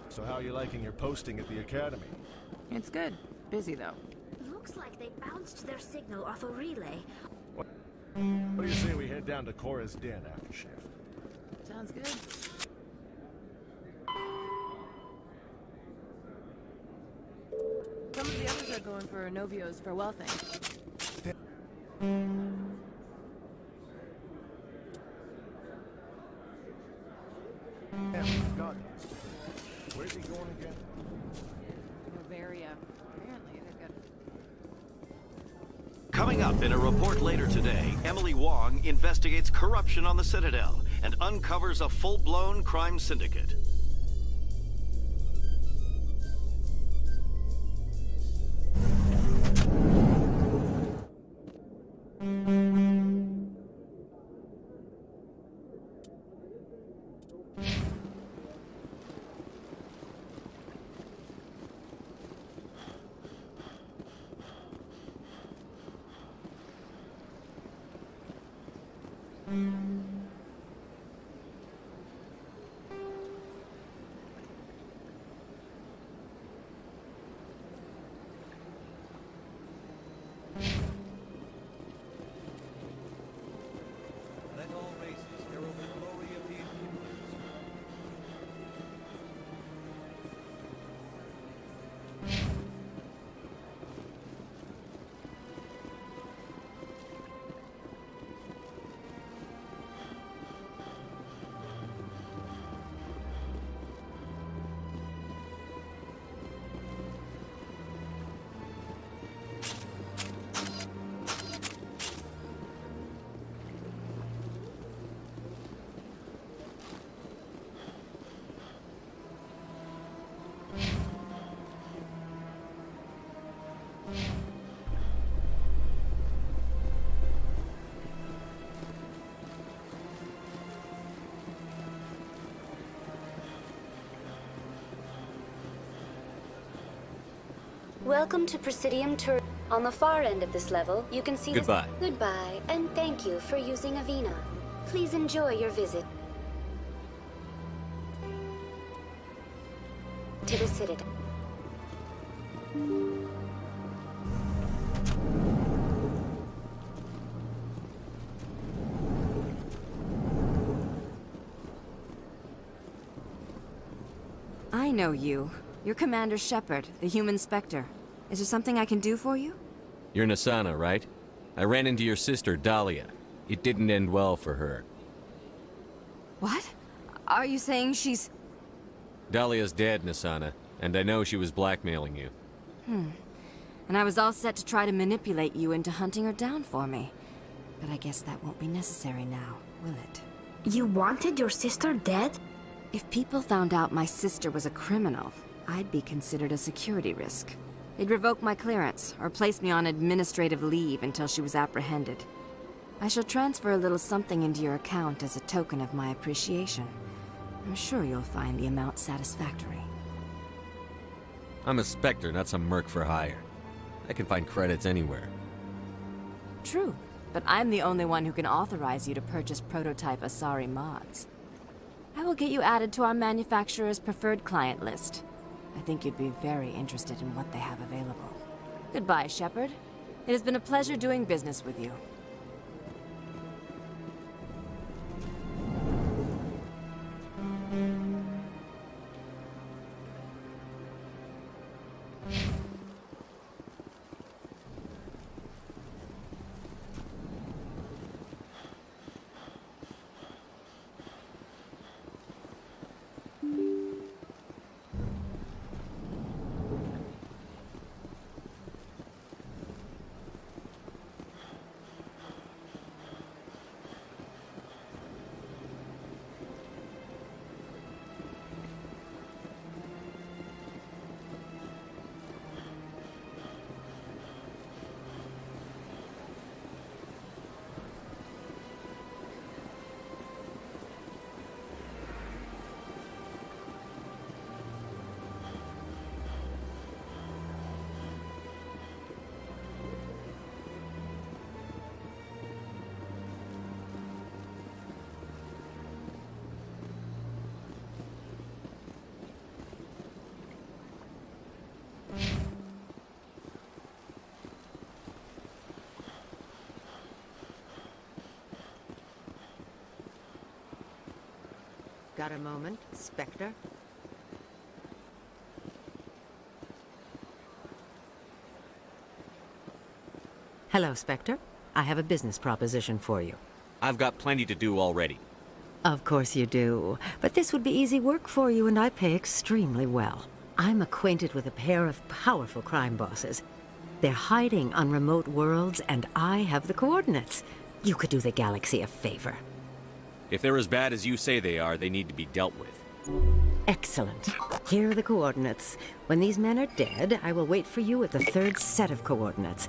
So how are you liking your posting at the Academy? It's good. Busy, though. Looks like they bounced their signal off a relay. What do you say we head down to Cora's Den after shift? Sounds good. Some of the others are going for Novio's farewell thing. Damn, God. Where's he going again? Bavaria. Apparently they've got... Coming up in a report later today, Emily Wong investigates corruption on the Citadel and uncovers a full-blown crime syndicate. Welcome to Presidium Tur. On the far end of this level, you can see Goodbye. Goodbye, and thank you for using Avina. Please enjoy your visit to the Citadel. I know you. You're Commander Shepard, the human Spectre. Is there something I can do for you? You're Nasana, right? I ran into your sister, Dahlia. It didn't end well for her. What? Are you saying she's... Dahlia's dead, Nasana, and I know she was blackmailing you. And I was all set to try to manipulate you into hunting her down for me. But I guess that won't be necessary now, will it? You wanted your sister dead? If people found out my sister was a criminal, I'd be considered a security risk. They'd revoke my clearance, or place me on administrative leave until she was apprehended. I shall transfer a little something into your account as a token of my appreciation. I'm sure you'll find the amount satisfactory. I'm a Spectre, not some merc for hire. I can find credits anywhere. True, but I'm the only one who can authorize you to purchase prototype Asari mods. I will get you added to our manufacturer's preferred client list. I think you'd be very interested in what they have available. Goodbye, Shepard. It has been a pleasure doing business with you. Got a moment, Spectre? Hello, Spectre. I have a business proposition for you. I've got plenty to do already. Of course you do. But this would be easy work for you, and I pay extremely well. I'm acquainted with a pair of powerful crime bosses. They're hiding on remote worlds, and I have the coordinates. You could do the galaxy a favor. If they're as bad as you say they are, they need to be dealt with. Excellent. Here are the coordinates. When these men are dead, I will wait for you at the third set of coordinates.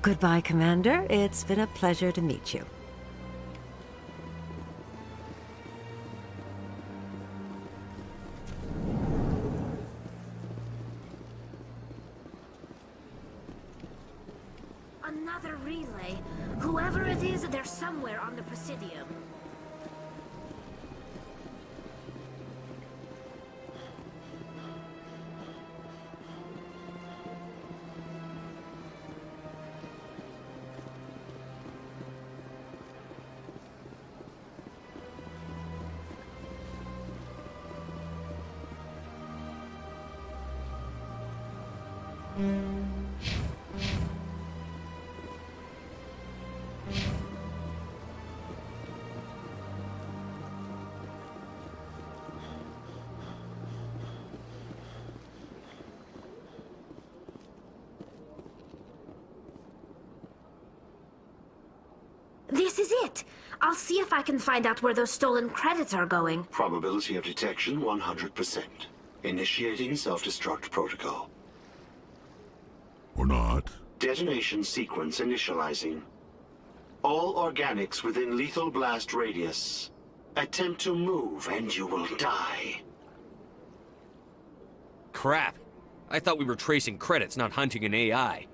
Goodbye, Commander. It's been a pleasure to meet you. Another relay. Whoever it is, they're somewhere on the Presidium. This is it! I'll see if I can find out where those stolen credits are going. Probability of detection 100%. Initiating self-destruct protocol. Or not. Detonation sequence initializing. All organics within lethal blast radius. Attempt to move and you will die. Crap! I thought we were tracing credits, not hunting an AI.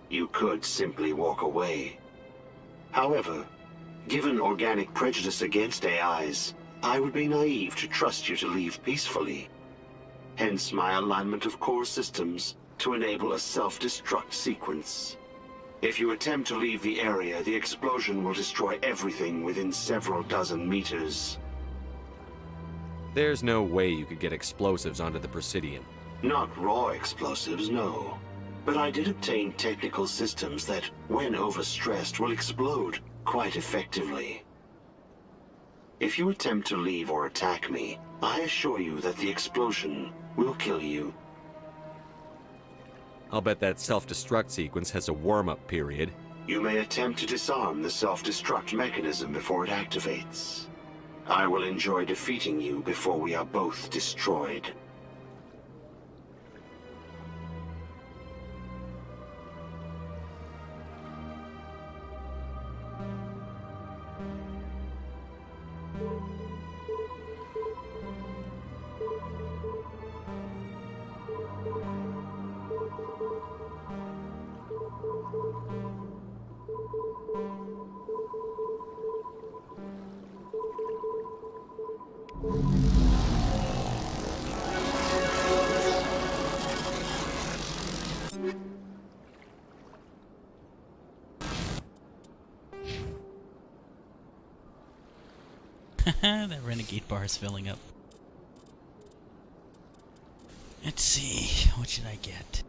You could simply walk away. However, given organic prejudice against AIs, I would be naive to trust you to leave peacefully. Hence my alignment of core systems to enable a self-destruct sequence. If you attempt to leave the area, the explosion will destroy everything within several dozen meters. There's no way you could get explosives onto the Presidium. Not raw explosives, no. But I did obtain technical systems that, when overstressed, will explode quite effectively. If you attempt to leave or attack me, I assure you that the explosion will kill you. I'll bet that self-destruct sequence has a warm-up period. You may attempt to disarm the self-destruct mechanism before it activates. I will enjoy defeating you before we are both destroyed. That renegade bar is filling up. Let's see, what should I get?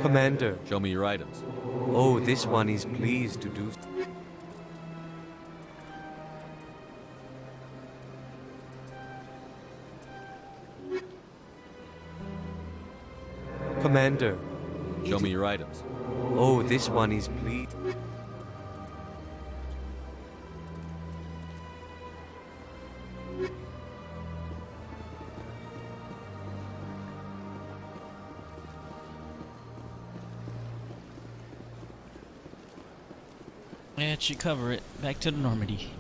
Commander. Show me your items. Oh, this one is pleased to do. Commander. Show me your items. Oh, this one is pleased. That should cover it. Back to the Normandy.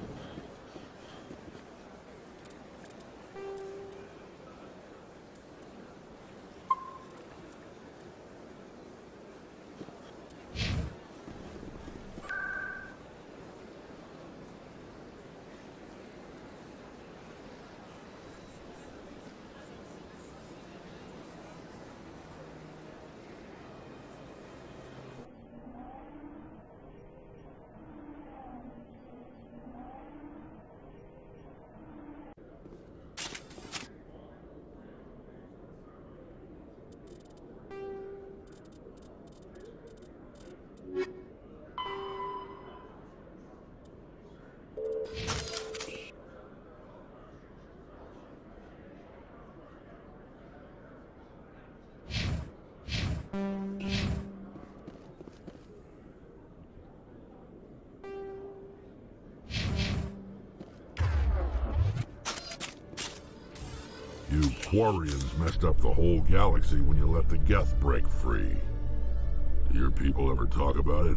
You Quarians messed up the whole galaxy when you let the Geth break free. Do your people ever talk about it?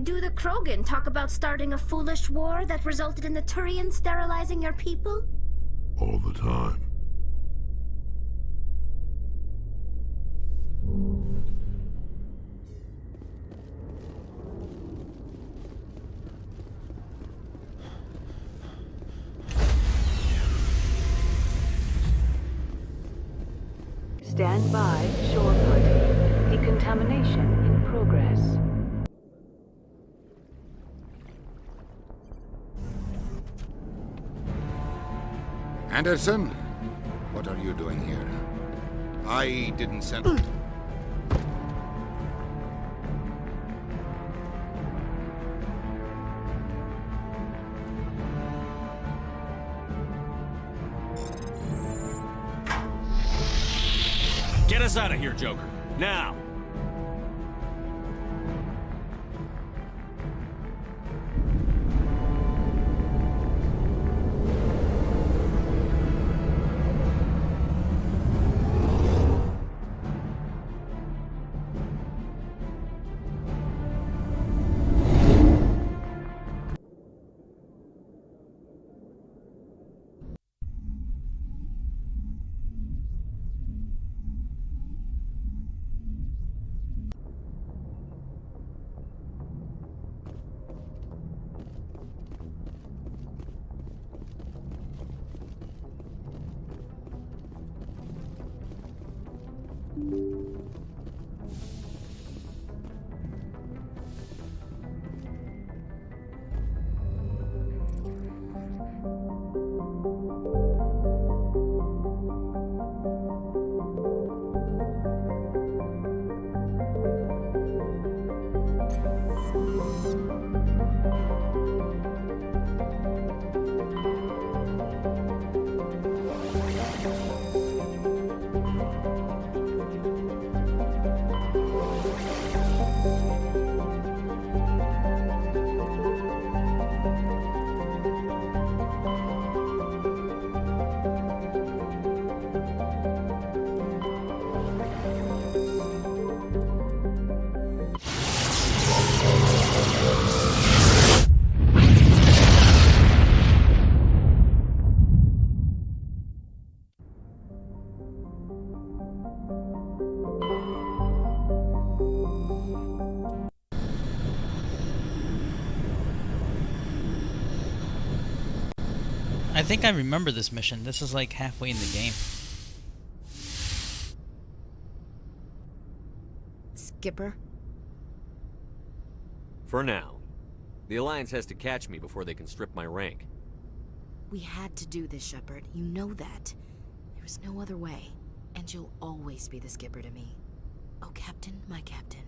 Do the Krogan talk about starting a foolish war that resulted in the Turians sterilizing your people? All the time. Stand by, shore party. Decontamination in progress. Anderson, what are you doing here? I didn't send... Get us out of here, Joker. Now! I think I remember this mission. This is like halfway in the game. Skipper? For now. The Alliance has to catch me before they can strip my rank. We had to do this, Shepard. You know that. There was no other way. And you'll always be the skipper to me. Oh, Captain, my Captain.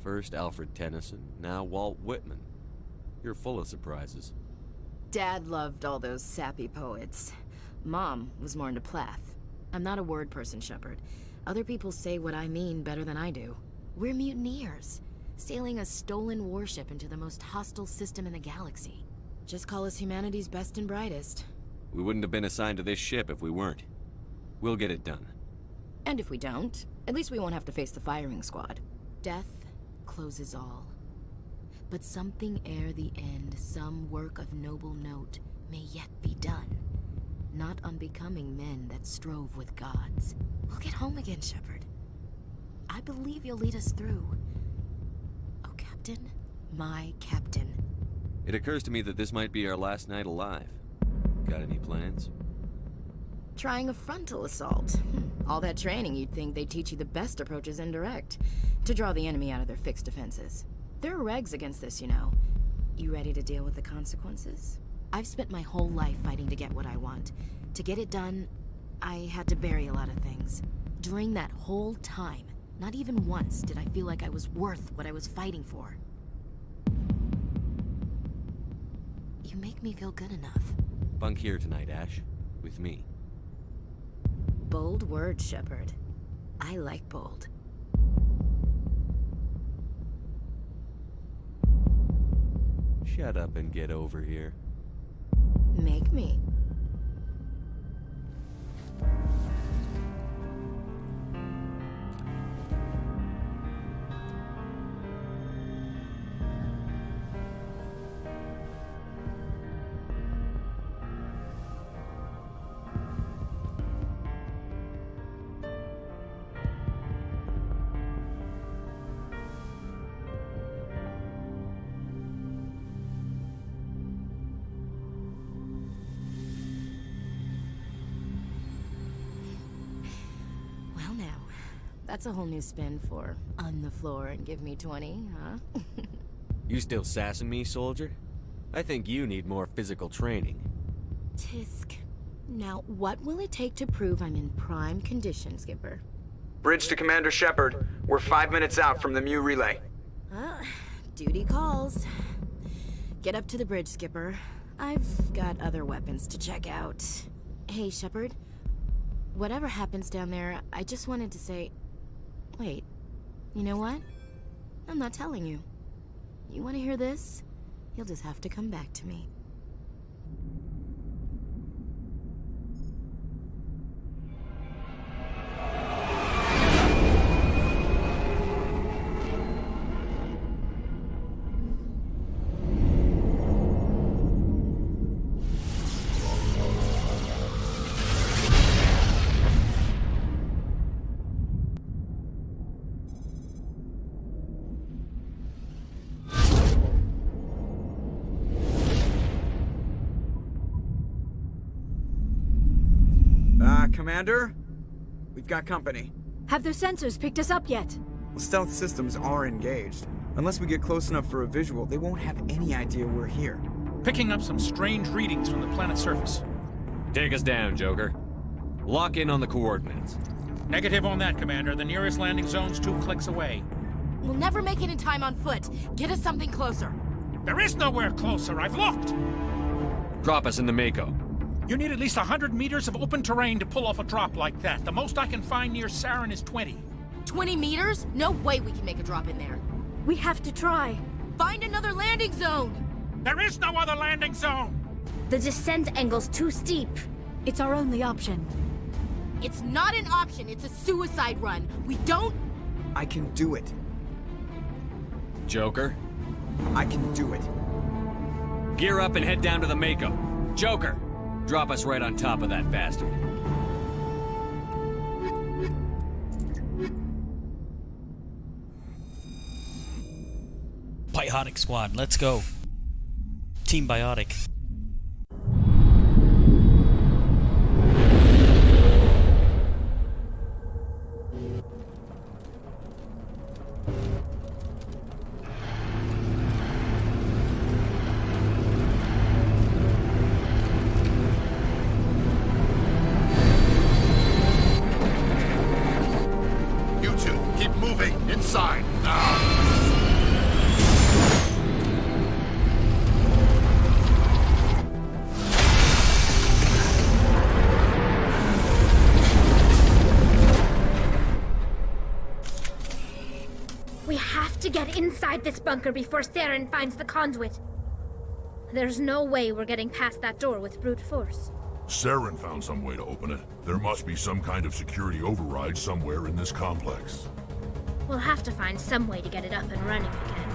First Alfred Tennyson, now Walt Whitman. You're full of surprises. Dad loved all those sappy poets. Mom was more into Plath. I'm not a word person, Shepard. Other people say what I mean better than I do. We're mutineers, sailing a stolen warship into the most hostile system in the galaxy. Just call us humanity's best and brightest. We wouldn't have been assigned to this ship if we weren't. We'll get it done. And if we don't, at least we won't have to face the firing squad. Death closes all. But something ere the end, some work of noble note, may yet be done. Not unbecoming men that strove with gods. We'll get home again, Shepard. I believe you'll lead us through. Oh, Captain, my Captain. It occurs to me that this might be our last night alive. Got any plans? Trying a frontal assault. All that training, you'd think they'd teach you the best approaches indirect, to draw the enemy out of their fixed defenses. There are regs against this, you know. You ready to deal with the consequences? I've spent my whole life fighting to get what I want. To get it done, I had to bury a lot of things. During that whole time, not even once did I feel like I was worth what I was fighting for. You make me feel good enough. Bunk here tonight, Ash. With me. Bold words, Shepard. I like bold. Shut up and get over here. Make me. That's a whole new spin for on the floor and give me 20, huh? You still sassing me, soldier? I think you need more physical training. Tisk, Now, what will it take to prove I'm in prime condition, Skipper? Bridge to Commander Shepard. We're 5 minutes out from the Mu relay. Duty calls. Get up to the bridge, Skipper. I've got other weapons to check out. Hey, Shepard. Whatever happens down there, I just wanted to say... Wait, you know what? I'm not telling you. You want to hear this? You'll just have to come back to me. Commander? We've got company. Have their sensors picked us up yet? Well, stealth systems are engaged. Unless we get close enough for a visual, they won't have any idea we're here. Picking up some strange readings from the planet's surface. Take us down, Joker. Lock in on the coordinates. Negative on that, Commander. The nearest landing zone's 2 clicks away. We'll never make it in time on foot. Get us something closer. There is nowhere closer. I've looked. Drop us in the Mako. You need at least 100 meters of open terrain to pull off a drop like that. The most I can find near Saren is 20. 20 meters? No way we can make a drop in there. We have to try. Find another landing zone! There is no other landing zone! The descent angle's too steep. It's our only option. It's not an option, it's a suicide run. We don't... I can do it. Joker? I can do it. Gear up and head down to the Mako. Joker! Drop us right on top of that bastard. Biotic Squad, let's go. Team Biotic. You two, keep moving. Inside, now. We have to get inside this bunker before Saren finds the conduit. There's no way we're getting past that door with brute force. Saren found some way to open it. There must be some kind of security override somewhere in this complex. We'll have to find some way to get it up and running again.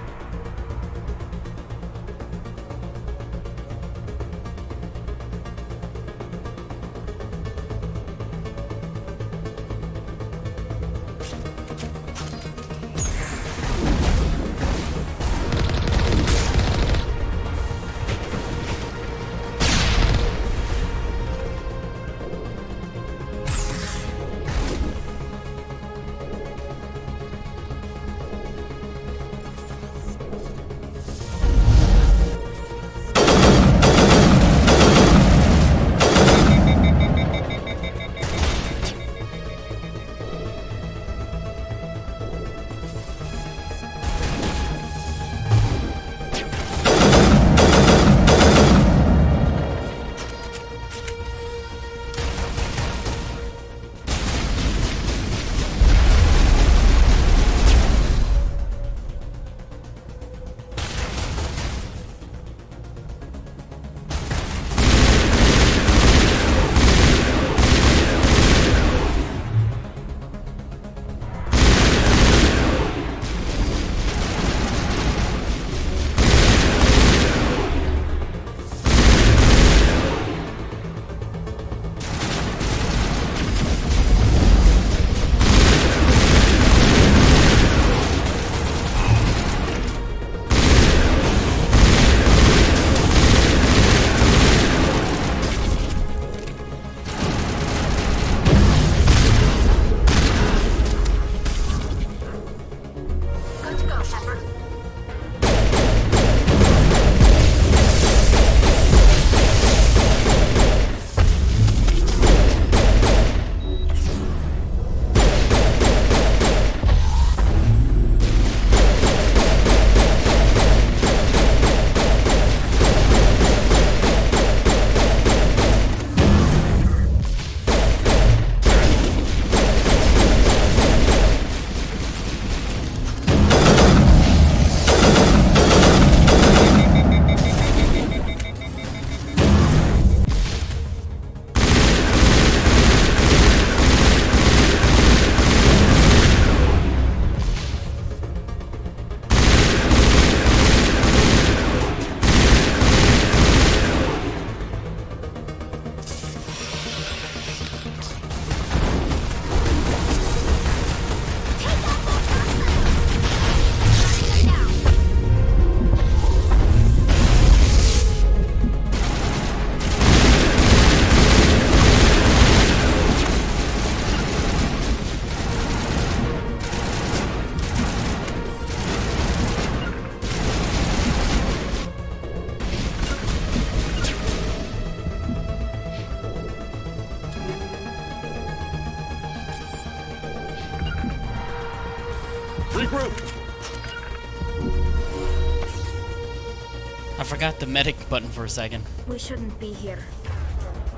I forgot the medic button for a second. We shouldn't be here.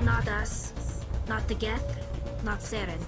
Not us. Not the Geth. Not Seren.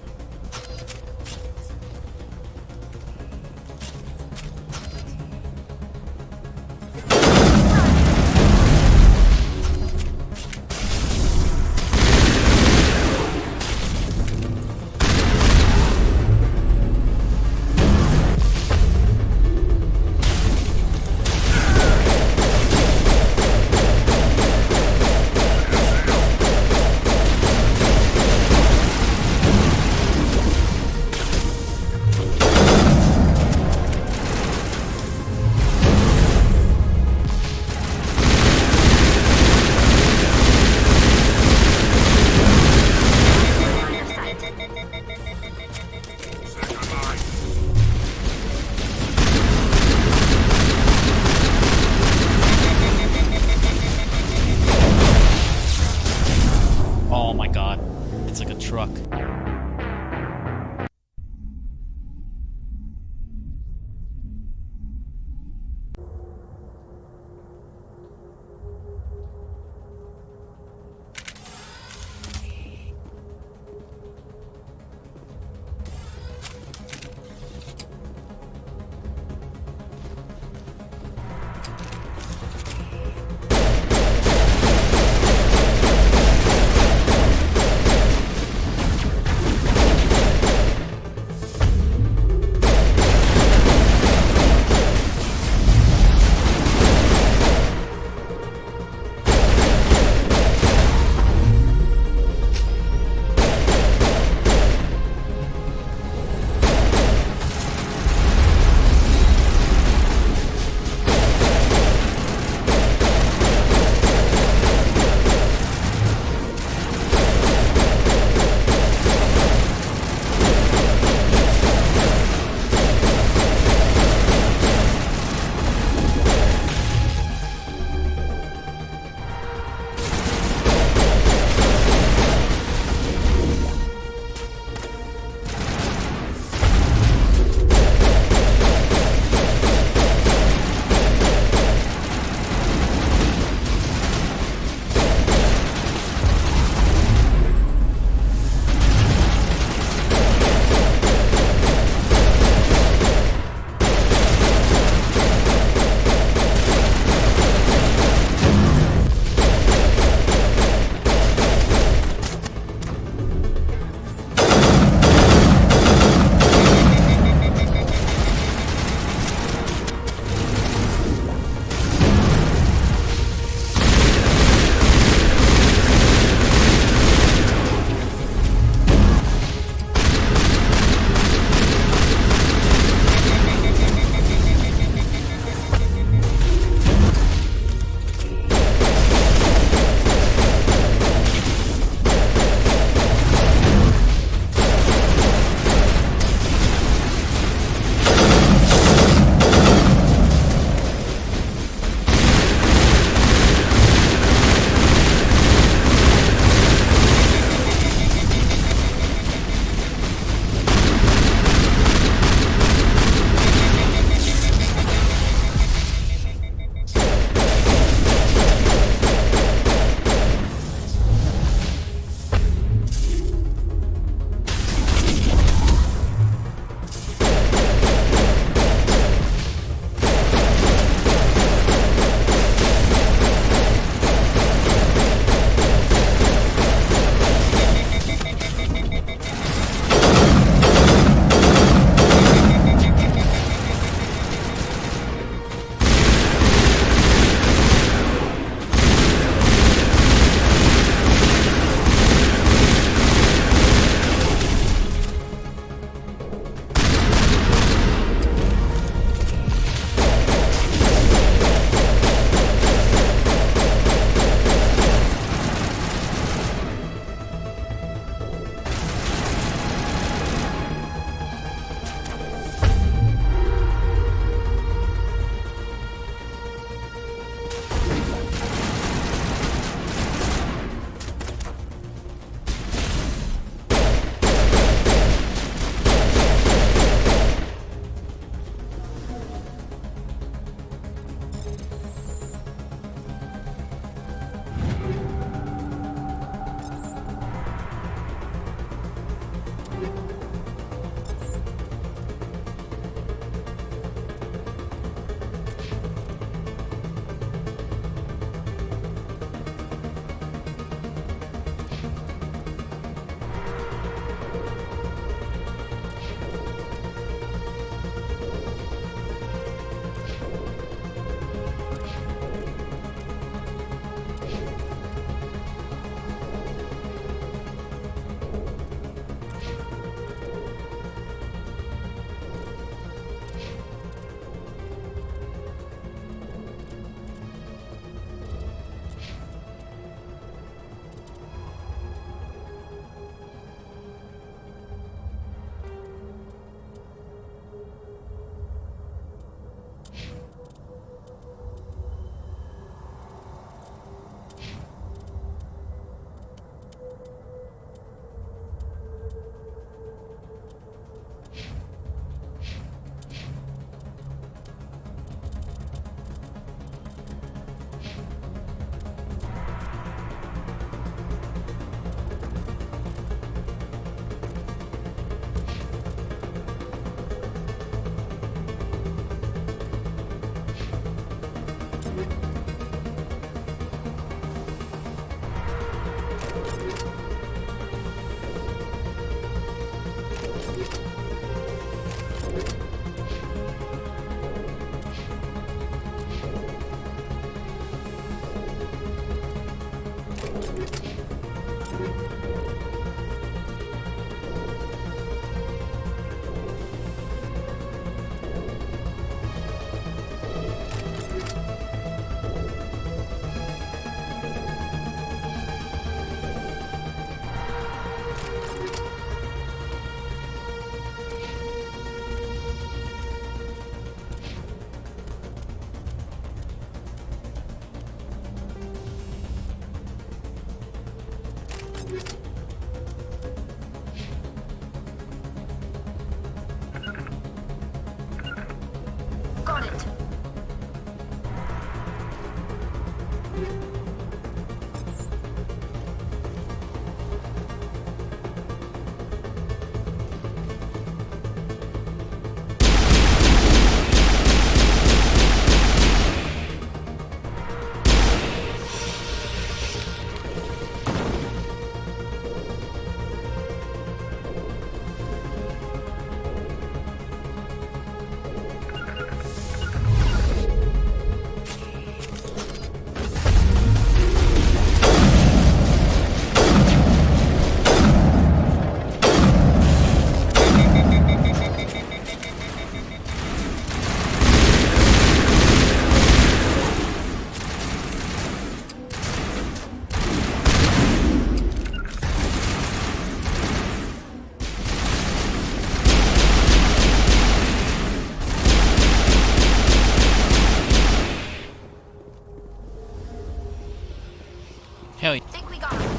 Hell,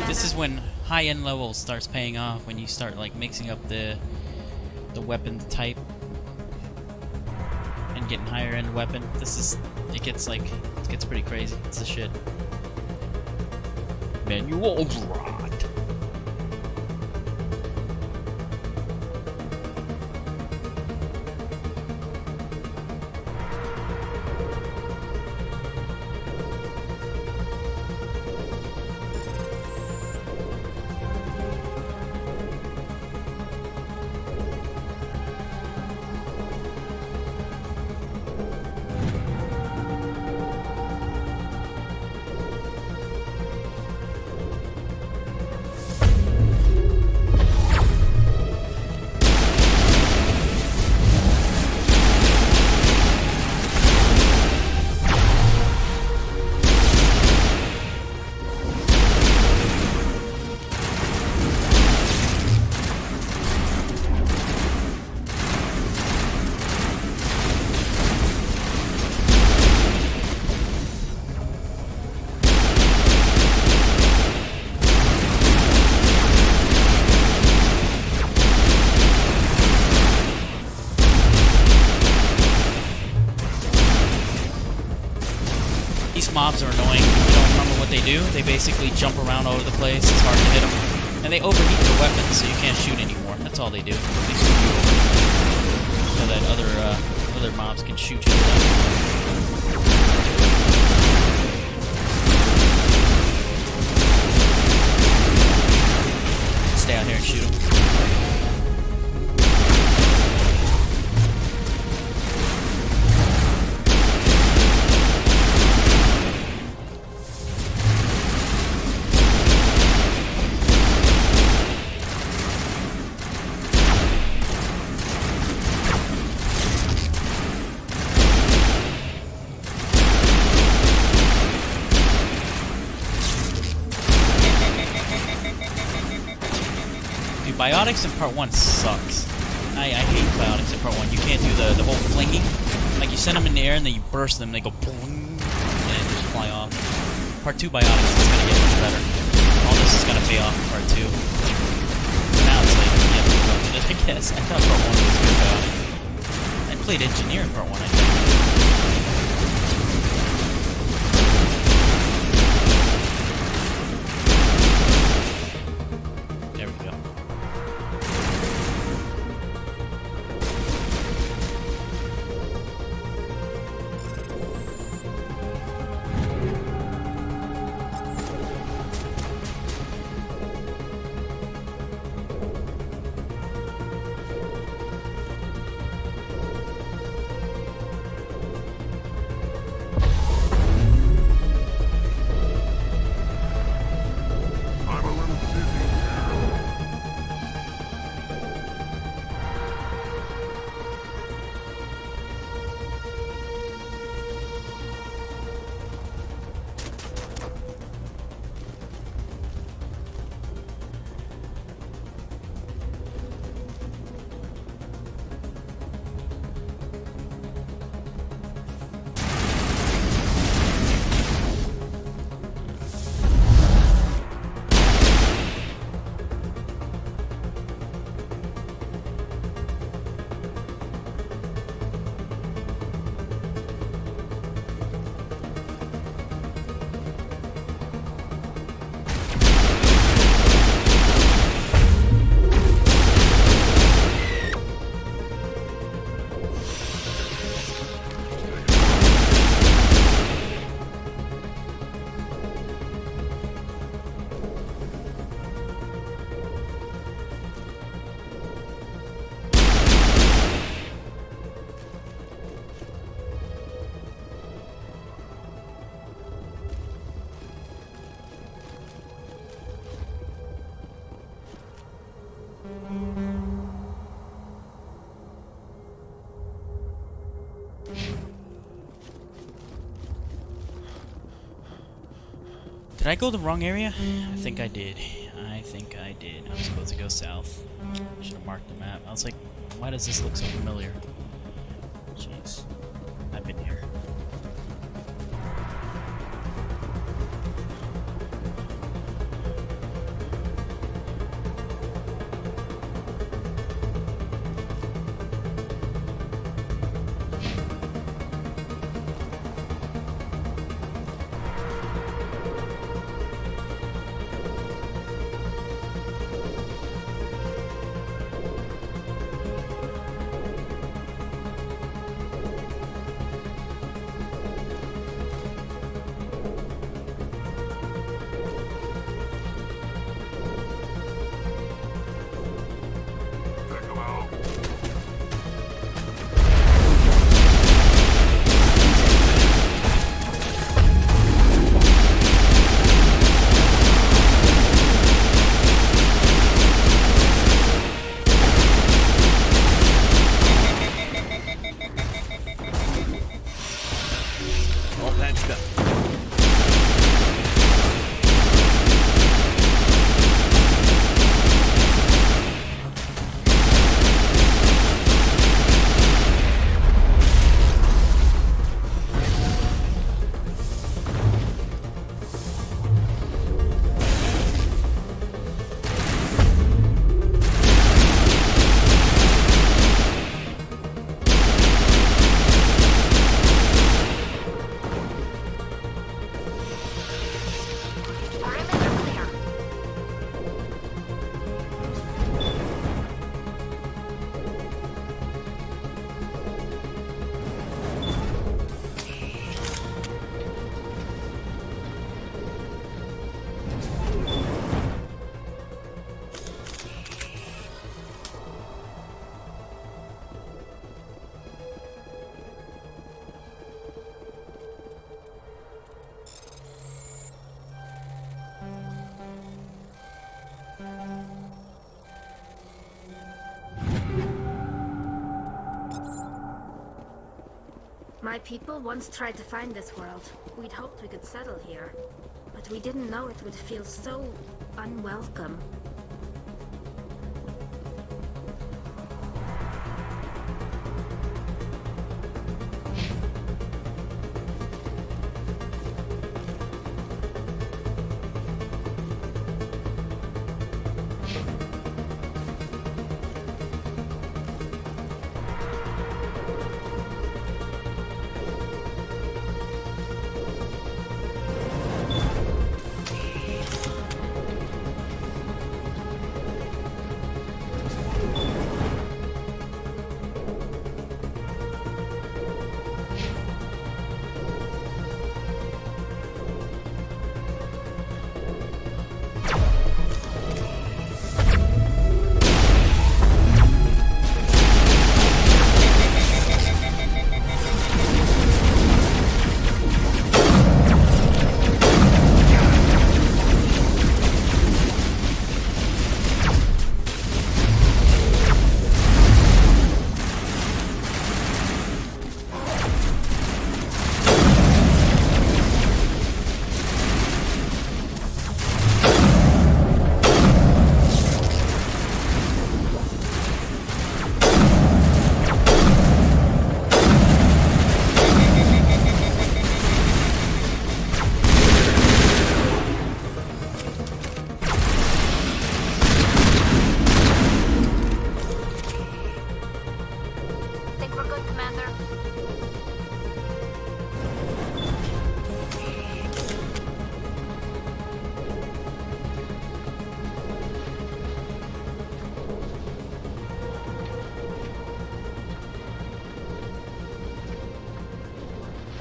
this is when high-end level starts paying off, when you start like mixing up the weapon type and getting higher end weapon. It gets pretty crazy. It's the shit. Manual rot. These mobs are annoying. If you don't remember what they do, they basically jump around all over the place. It's hard to hit them. And they overheat their weapons, so you can't shoot anymore. That's all they do. They screw you over. So that other mobs can shoot you. Stay out here and shoot them. Biotics in part 1 sucks. I hate biotics in part 1. You can't do the whole flinging. Like, you send them in the air and then you burst them, they go boom, and they just fly off. Part 2 biotics is gonna get much better. All this is gonna pay off in part 2. Now it's like, you have to go to it, I guess. I thought part 1 was good biotic. I played engineer in part 1, I think. Did I go the wrong area? I think I did. I think I did. I'm supposed to go south. I should have marked the map. I was like, why does this look so familiar? Jeez. I've been here. My people once tried to find this world. We'd hoped we could settle here. But we didn't know it would feel so unwelcome.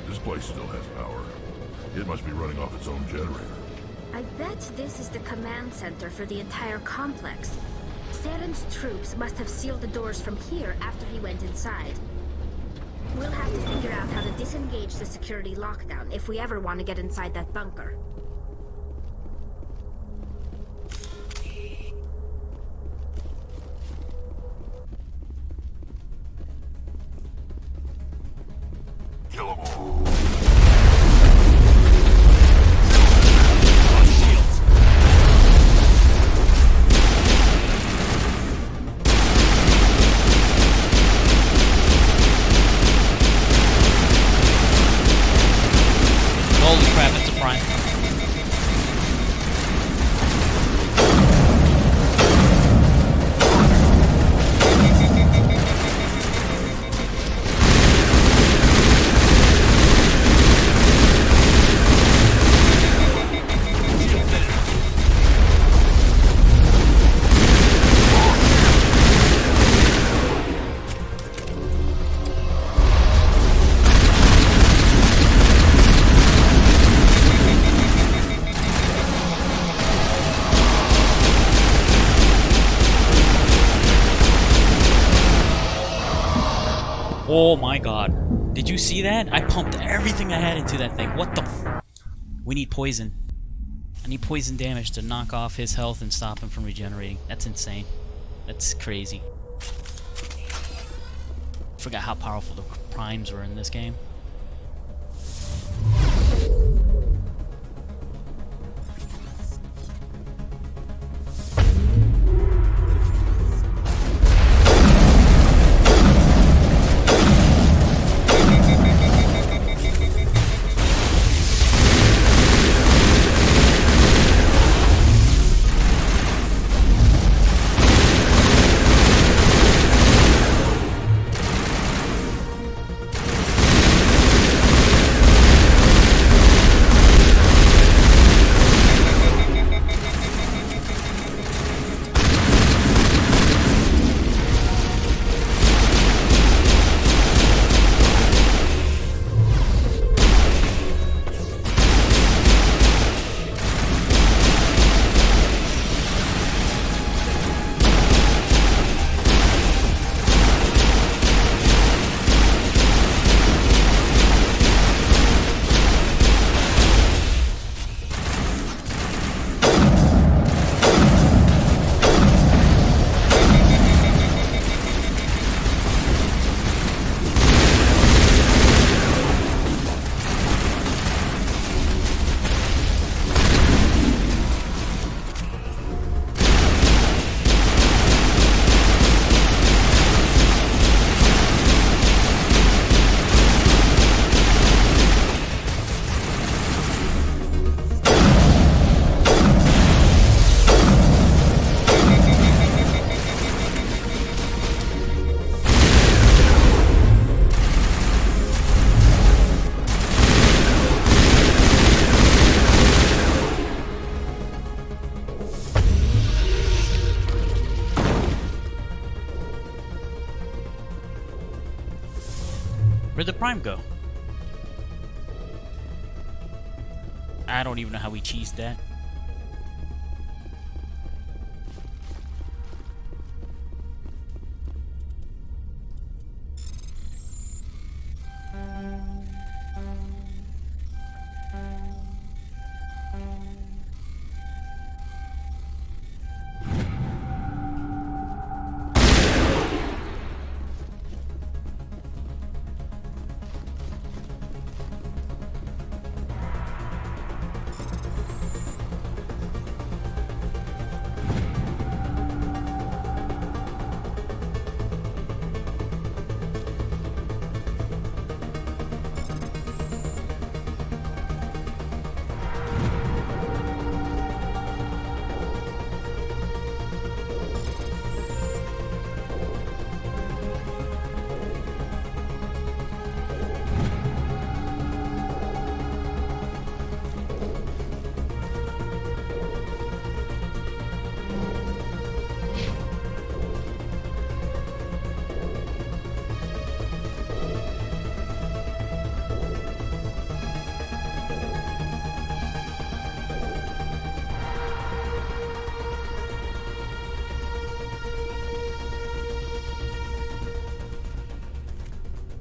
This place still has power. It must be running off its own generator. I bet this is the command center for the entire complex. Saren's troops must have sealed the doors from here after he went inside. We'll have to figure out how to disengage the security lockdown if we ever want to get inside that bunker. Oh my god. Did you see that? I pumped everything I had into that thing. What the f... We need poison. I need poison damage to knock off his health and stop him from regenerating. That's insane. That's crazy. Forgot how powerful the primes were in this game. Where'd the prime go? I don't even know how we cheesed that.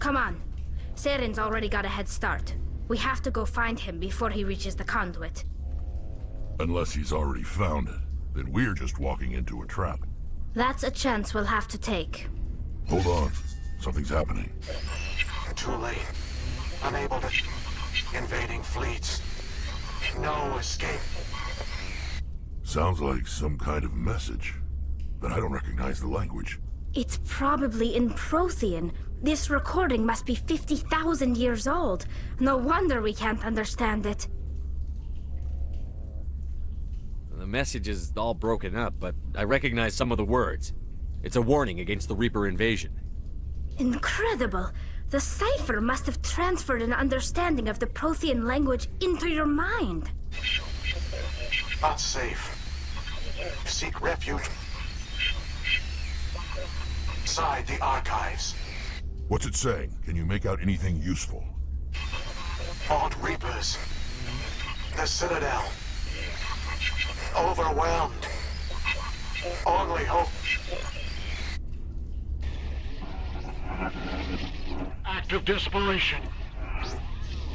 Come on. Saren's already got a head start. We have to go find him before he reaches the conduit. Unless he's already found it, then we're just walking into a trap. That's a chance we'll have to take. Hold on. Something's happening. Too late. Unable to... Invading fleets. No escape. Sounds like some kind of message, but I don't recognize the language. It's probably in Prothean. This recording must be 50,000 years old. No wonder we can't understand it. The message is all broken up, but I recognize some of the words. It's a warning against the Reaper invasion. Incredible! The cipher must have transferred an understanding of the Prothean language into your mind. Unsafe. Seek refuge inside the archives. What's it saying? Can you make out anything useful? Fought Reapers. The Citadel. Overwhelmed. Only hope. act of desperation.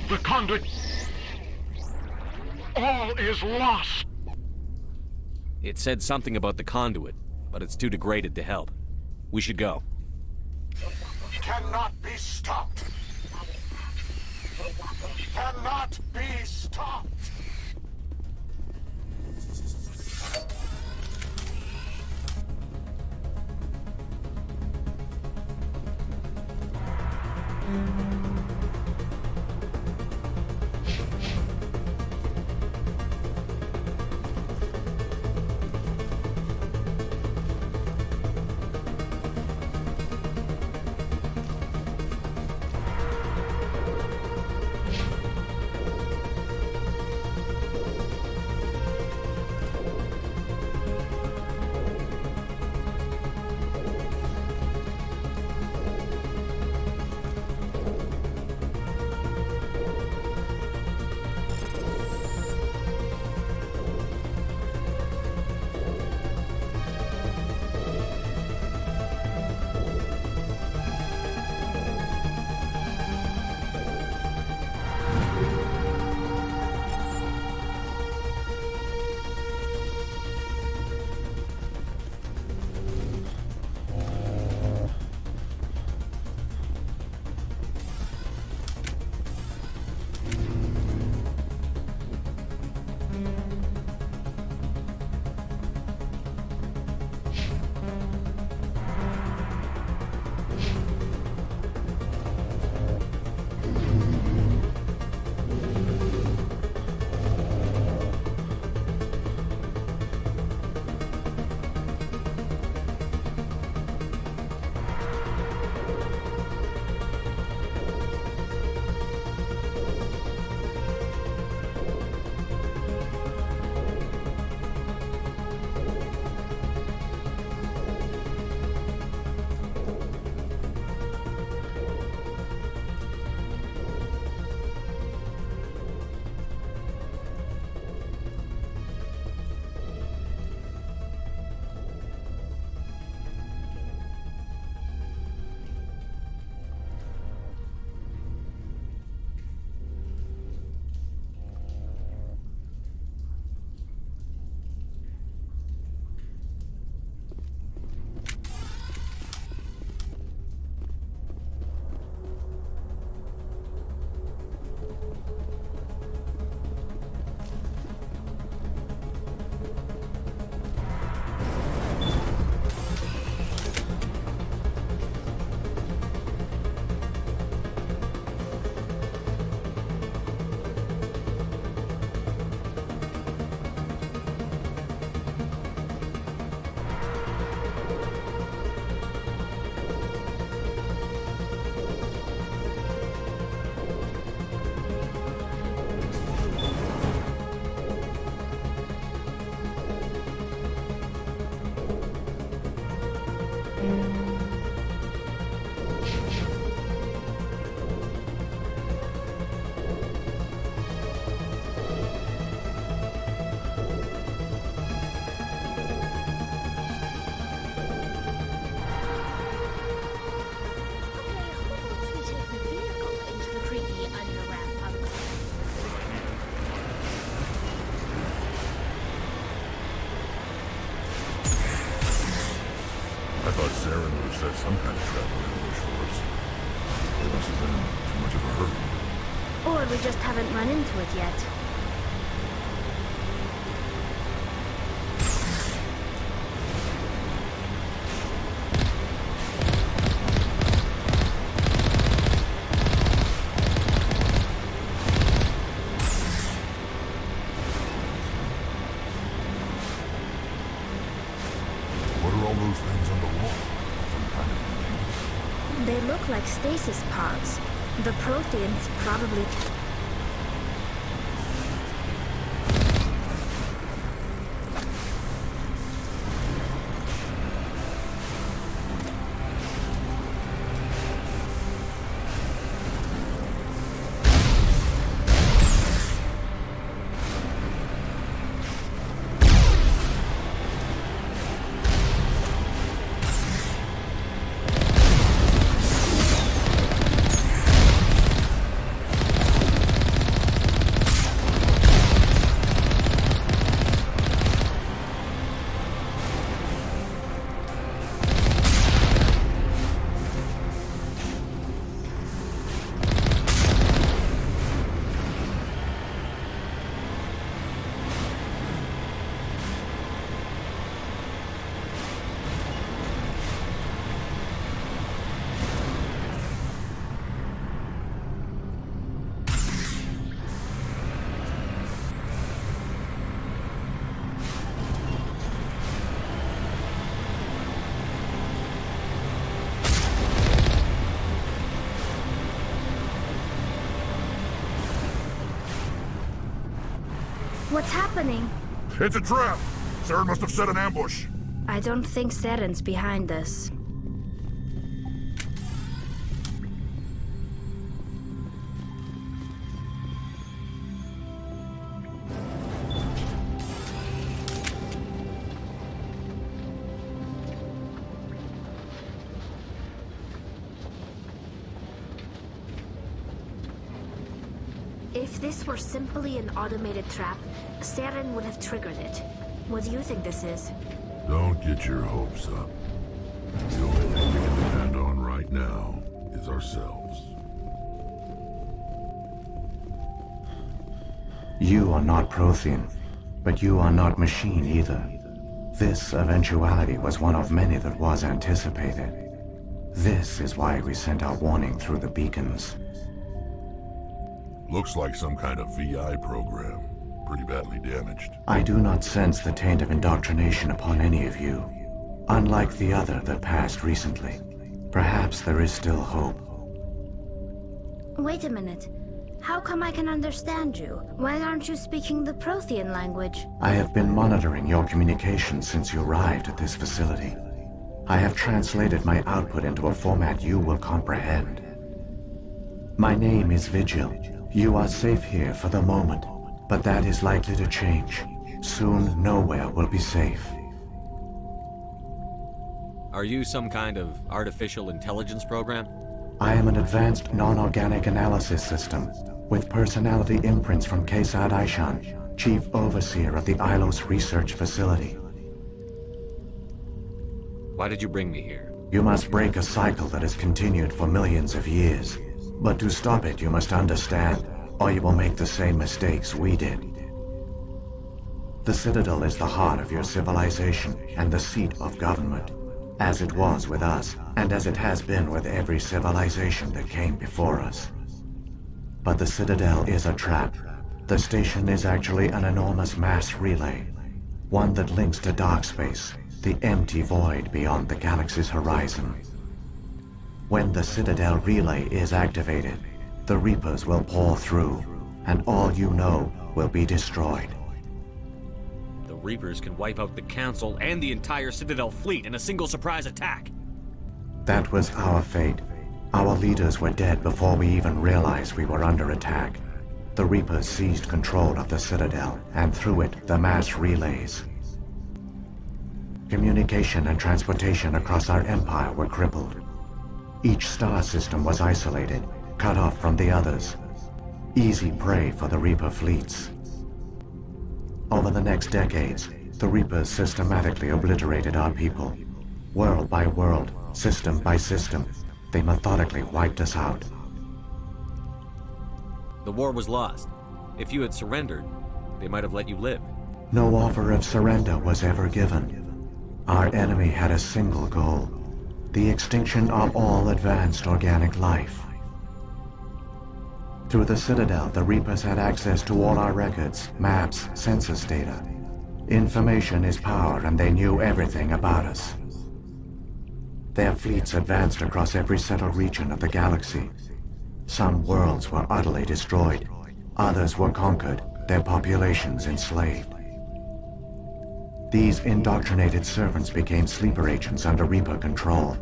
The conduit... All is lost. It said something about the conduit, but it's too degraded to help. We should go. Cannot be stopped. Cannot be stopped. I thought Saren would have set some kind of trap around those shores. They must have been in too much of a hurry. Or we just haven't run into it yet. What are all those things on the wall? Some kind of thing? They look like stasis pods. The Protheans probably... What's happening? It's a trap! Saren must have set an ambush. I don't think Saren's behind this. If this were simply an automated trap, Saren would have triggered it. What do you think this is? Don't get your hopes up. The only thing we can depend on right now is ourselves. You are not Prothean, but you are not machine either. This eventuality was one of many that was anticipated. This is why we sent our warning through the beacons. Looks like some kind of VI program. Pretty badly damaged. I do not sense the taint of indoctrination upon any of you. Unlike the other that passed recently. Perhaps there is still hope. Wait a minute. How come I can understand you? Why aren't you speaking the Prothean language? I have been monitoring your communications since you arrived at this facility. I have translated my output into a format you will comprehend. My name is Vigil. You are safe here for the moment, but that is likely to change. Soon, nowhere will be safe. Are you some kind of artificial intelligence program? I am an advanced non-organic analysis system, with personality imprints from Kesad Aishan, Chief Overseer of the Ilos Research Facility. Why did you bring me here? You must break a cycle that has continued for millions of years. But to stop it, you must understand, or you will make the same mistakes we did. The Citadel is the heart of your civilization and the seat of government, as it was with us, and as it has been with every civilization that came before us. But the Citadel is a trap. The station is actually an enormous mass relay, one that links to dark space, the empty void beyond the galaxy's horizon. When the Citadel relay is activated, the Reapers will pour through, and all you know will be destroyed. The Reapers can wipe out the Council and the entire Citadel fleet in a single surprise attack. That was our fate. Our leaders were dead before we even realized we were under attack. The Reapers seized control of the Citadel, and through it, the mass relays. Communication and transportation across our empire were crippled. Each star system was isolated, cut off from the others. Easy prey for the Reaper fleets. Over the next decades, the Reapers systematically obliterated our people. World by world, system by system, they methodically wiped us out. The war was lost. If you had surrendered, they might have let you live. No offer of surrender was ever given. Our enemy had a single goal: the extinction of all advanced organic life. Through the Citadel, the Reapers had access to all our records, maps, census data. Information is power, and they knew everything about us. Their fleets advanced across every settled region of the galaxy. Some worlds were utterly destroyed. Others were conquered, their populations enslaved. These indoctrinated servants became sleeper agents under Reaper control.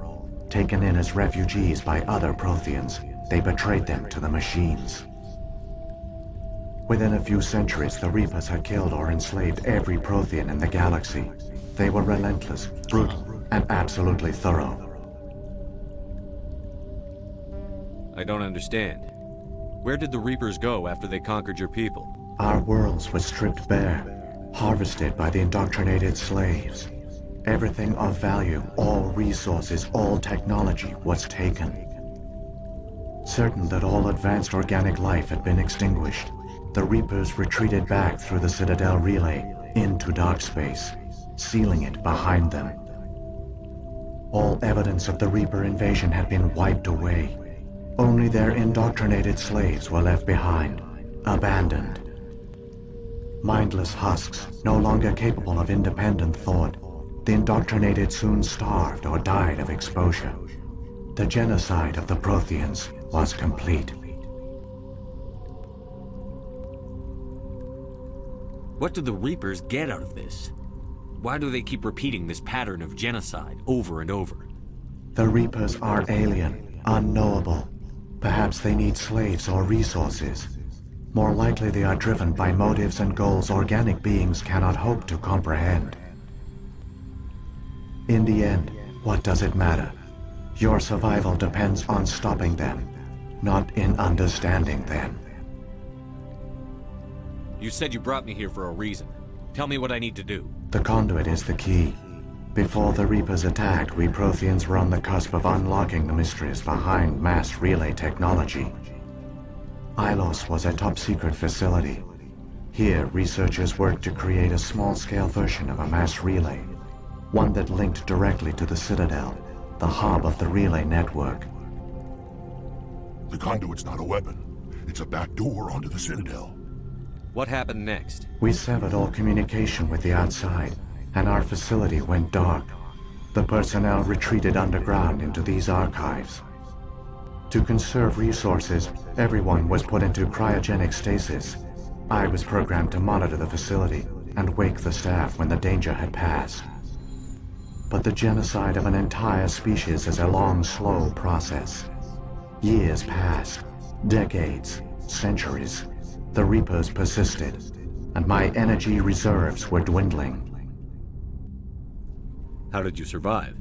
Taken in as refugees by other Protheans, they betrayed them to the machines. Within a few centuries, the Reapers had killed or enslaved every Prothean in the galaxy. They were relentless, brutal, and absolutely thorough. I don't understand. Where did the Reapers go after they conquered your people? Our worlds were stripped bare, harvested by the indoctrinated slaves. Everything of value, all resources, all technology was taken. Certain that all advanced organic life had been extinguished, the Reapers retreated back through the Citadel relay into dark space, sealing it behind them. All evidence of the Reaper invasion had been wiped away. Only their indoctrinated slaves were left behind, abandoned. Mindless husks, no longer capable of independent thought, the indoctrinated soon starved or died of exposure. The genocide of the Protheans was complete. What do the Reapers get out of this? Why do they keep repeating this pattern of genocide over and over? The Reapers are alien, unknowable. Perhaps they need slaves or resources. More likely they are driven by motives and goals organic beings cannot hope to comprehend. In the end, what does it matter? Your survival depends on stopping them, not in understanding them. You said you brought me here for a reason. Tell me what I need to do. The conduit is the key. Before the Reapers attacked, we Protheans were on the cusp of unlocking the mysteries behind mass relay technology. Ilos was a top-secret facility. Here, researchers worked to create a small-scale version of a mass relay, one that linked directly to the Citadel, the hub of the relay network. The conduit's not a weapon. It's a back door onto the Citadel. What happened next? We severed all communication with the outside, and our facility went dark. The personnel retreated underground into these archives. To conserve resources, everyone was put into cryogenic stasis. I was programmed to monitor the facility and wake the staff when the danger had passed. But the genocide of an entire species is a long, slow process. Years passed, decades, centuries. The Reapers persisted, and my energy reserves were dwindling. How did you survive?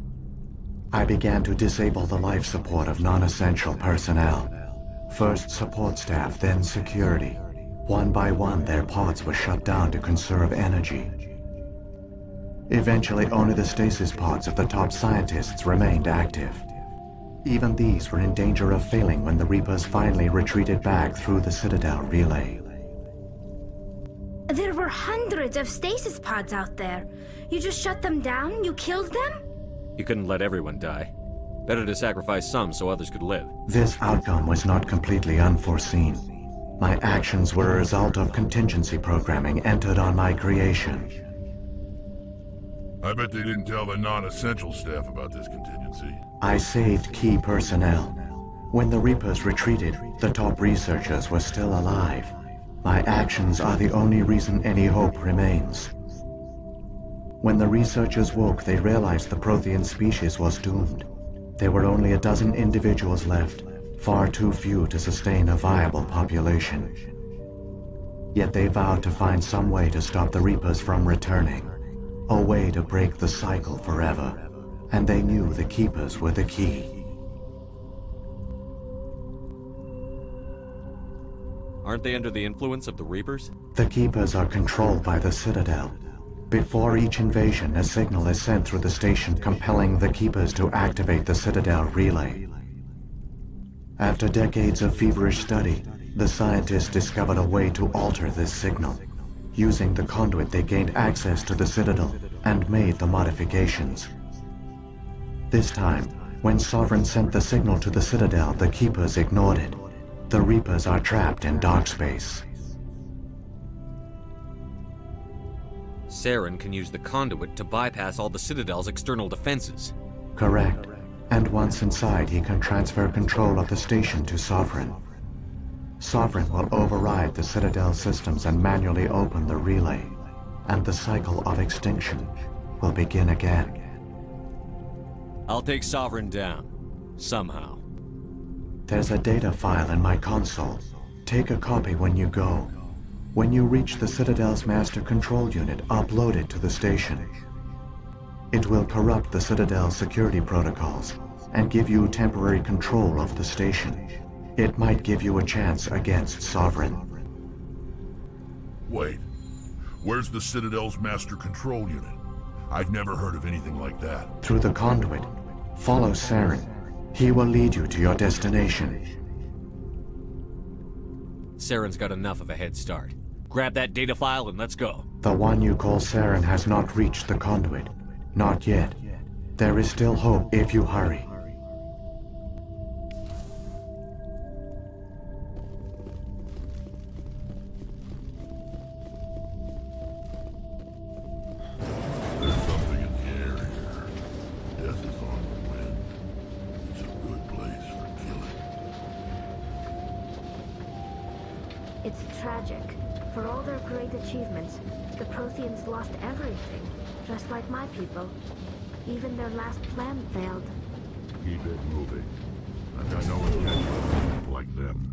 I began to disable the life support of non-essential personnel. First support staff, then security. One by one, their pods were shut down to conserve energy. Eventually, only the stasis pods of the top scientists remained active. Even these were in danger of failing when the Reapers finally retreated back through the Citadel relay. There were hundreds of stasis pods out there. You just shut them down? You killed them? You couldn't let everyone die. Better to sacrifice some so others could live. This outcome was not completely unforeseen. My actions were a result of contingency programming entered on my creation. I bet they didn't tell the non-essential staff about this contingency. I saved key personnel. When the Reapers retreated, the top researchers were still alive. My actions are the only reason any hope remains. When the researchers woke, they realized the Prothean species was doomed. There were only a dozen individuals left, far too few to sustain a viable population. Yet they vowed to find some way to stop the Reapers from returning, a way to break the cycle forever, and they knew the Keepers were the key. Aren't they under the influence of the Reapers? The Keepers are controlled by the Citadel. Before each invasion, a signal is sent through the station compelling the Keepers to activate the Citadel relay. After decades of feverish study, the scientists discovered a way to alter this signal. Using the conduit, they gained access to the Citadel and made the modifications. This time, when Sovereign sent the signal to the Citadel, the Keepers ignored it. The Reapers are trapped in dark space. Saren can use the conduit to bypass all the Citadel's external defenses. Correct. And once inside, he can transfer control of the station to Sovereign. Sovereign will override the Citadel systems and manually open the relay, and the cycle of extinction will begin again. I'll take Sovereign down. Somehow. There's a data file in my console. Take a copy when you go. When you reach the Citadel's master control unit, upload it to the station. It will corrupt the Citadel's security protocols and give you temporary control of the station. It might give you a chance against Sovereign. Wait, where's the Citadel's master control unit? I've never heard of anything like that. Through the conduit. Follow Saren. He will lead you to your destination. Saren's got enough of a head start. Grab that data file and let's go. The one you call Saren has not reached the conduit. Not yet. There is still hope if you hurry. There's something in the air here. Death is on the wind. It's a good place for killing. It's tragic. For all their great achievements, the Protheans lost everything, just like my people. Even their last plan failed. Keep it moving. I've got no intention of being like them.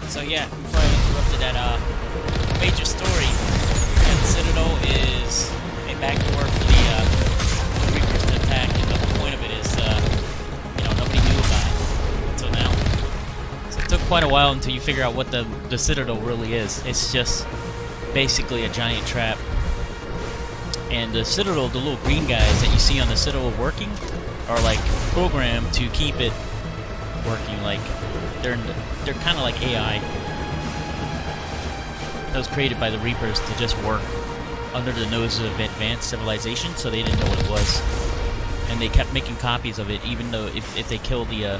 So yeah, before I interrupted that major story, yeah, the Citadel is a backdoor for the Reapers to attack, and the whole point of it is, nobody knew about it until now. So it took quite a while until you figure out what the Citadel really is. It's just basically a giant trap. And the Citadel, the little green guys that you see on the Citadel working, are like programmed to keep it working. Like they're kind of like AI that was created by the Reapers to just work under the nose of advanced civilization, so they didn't know what it was, and they kept making copies of it. Even though if they kill the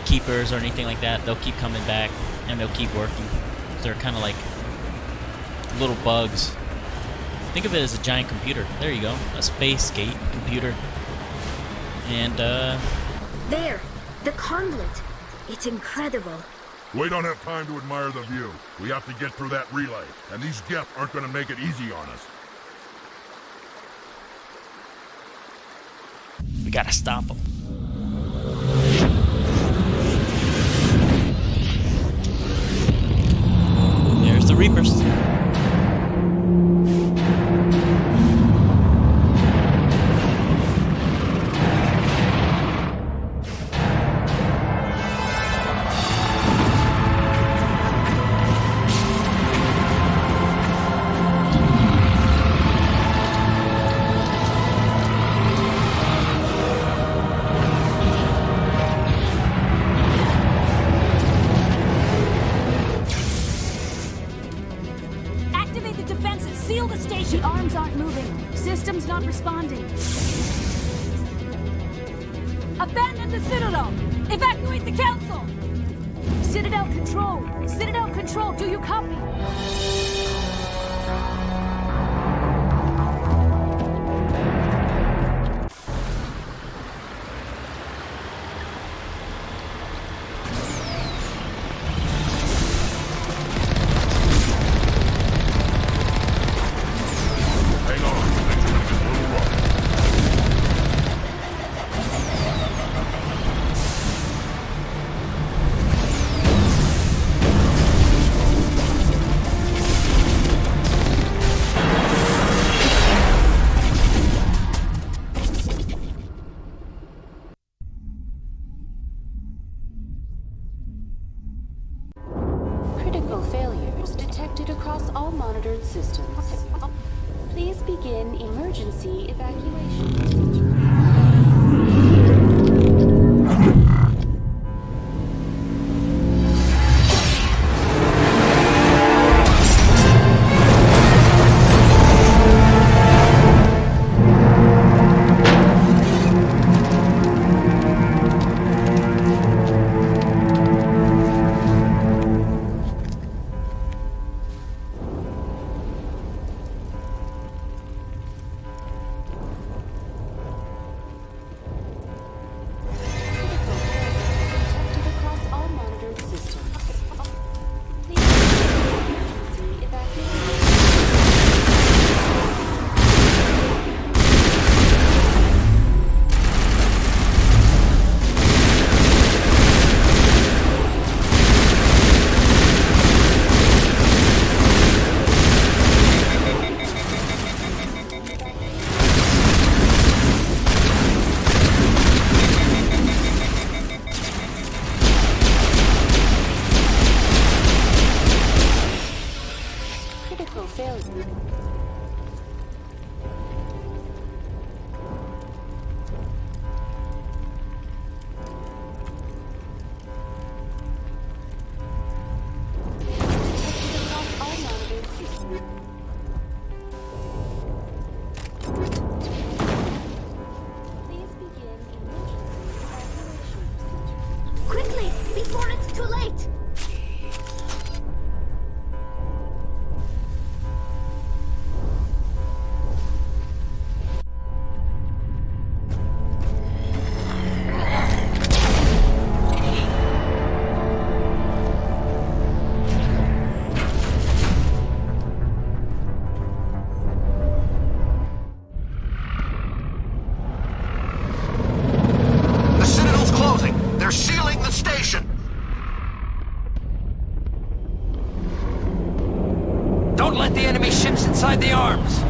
keepers or anything like that, they'll keep coming back and they'll keep working. They're kind of like little bugs. Think of it as a giant computer. There you go, a space gate computer. And there, the conduit. It's incredible. We don't have time to admire the view. We have to get through that relay, and these Geth aren't going to make it easy on us. We gotta stop them. There's the Reapers. The arms aren't moving. System's not responding. Abandon the Citadel! Evacuate the Council! Citadel Control! Citadel Control, do you copy? Critical failures detected across all monitored systems. Please begin emergency evacuation procedure. Quickly, before it's too late! The Citadel's closing! They're sealing the station! Don't let the enemy ships inside the arms!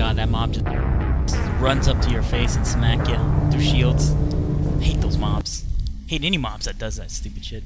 god, that mob just runs up to your face and smack you through shields. Hate those mobs. Hate any mobs that does that stupid shit.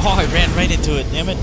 Oh, I ran right into it, damn it.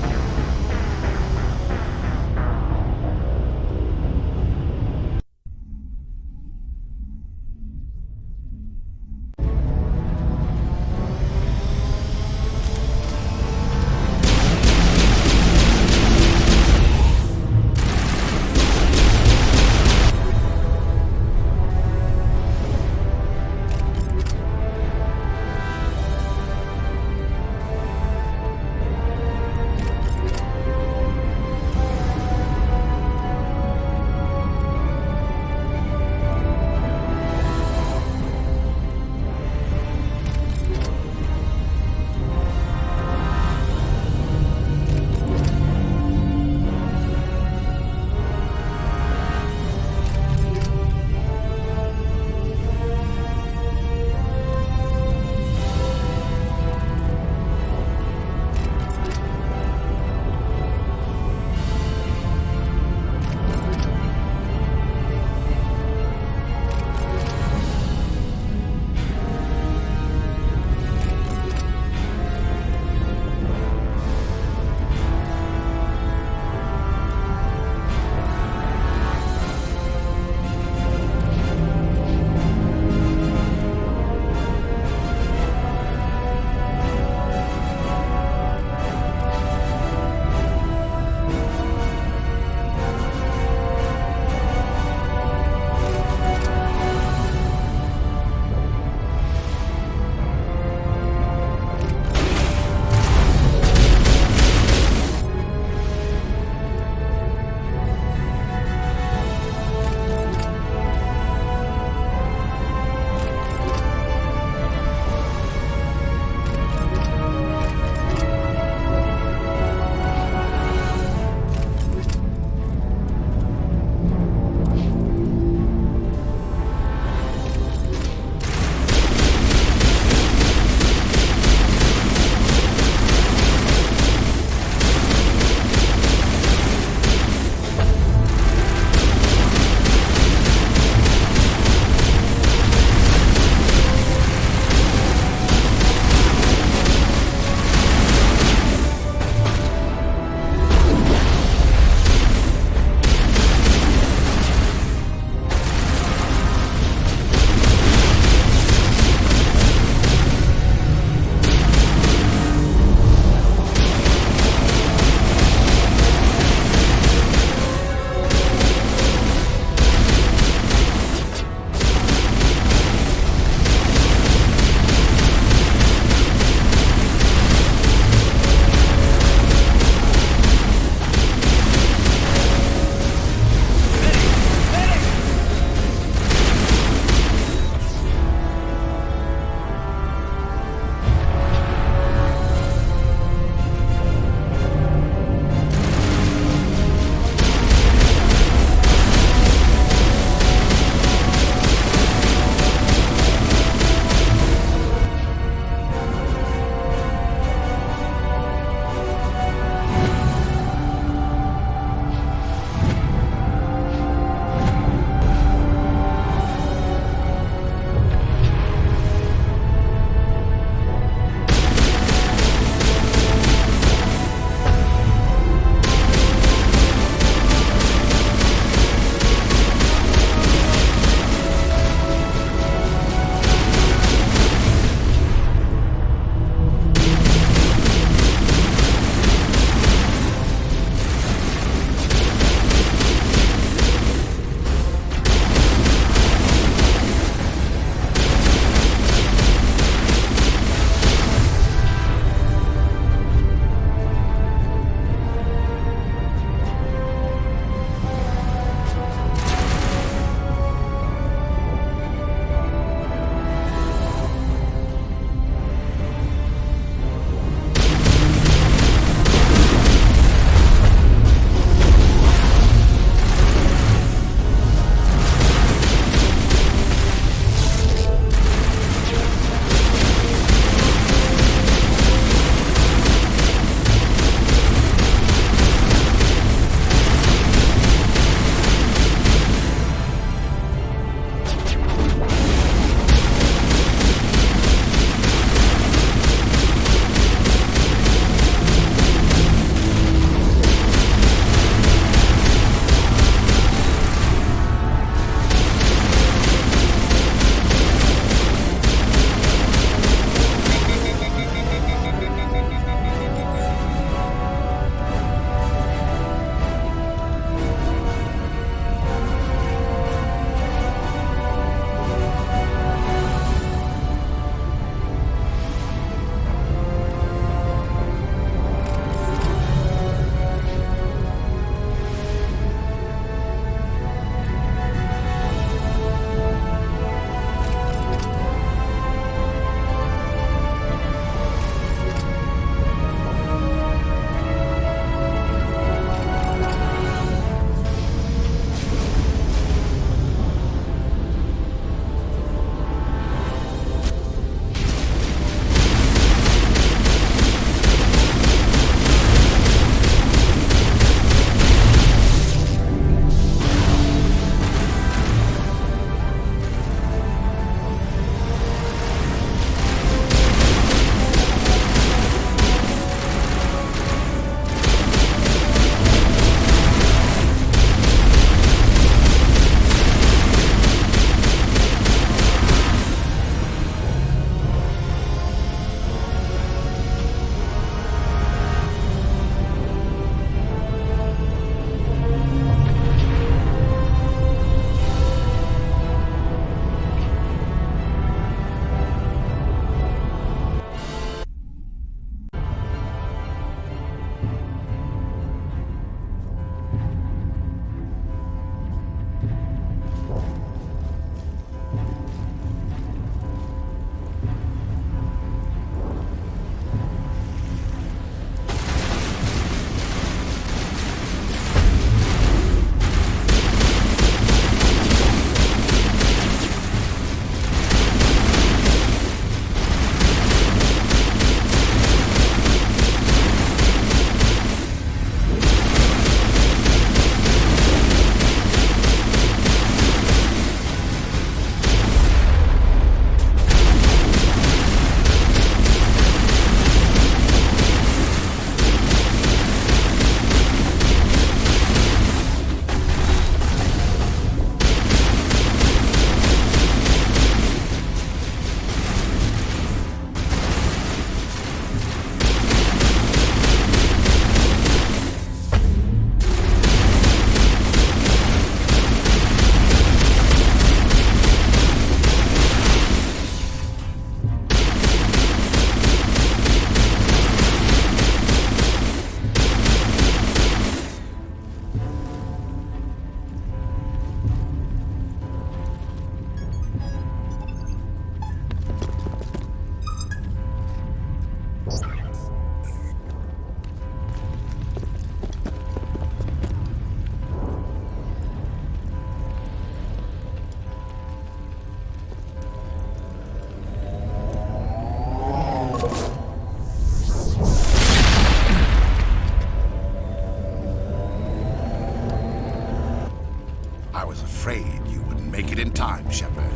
I was afraid you wouldn't make it in time, Shepard.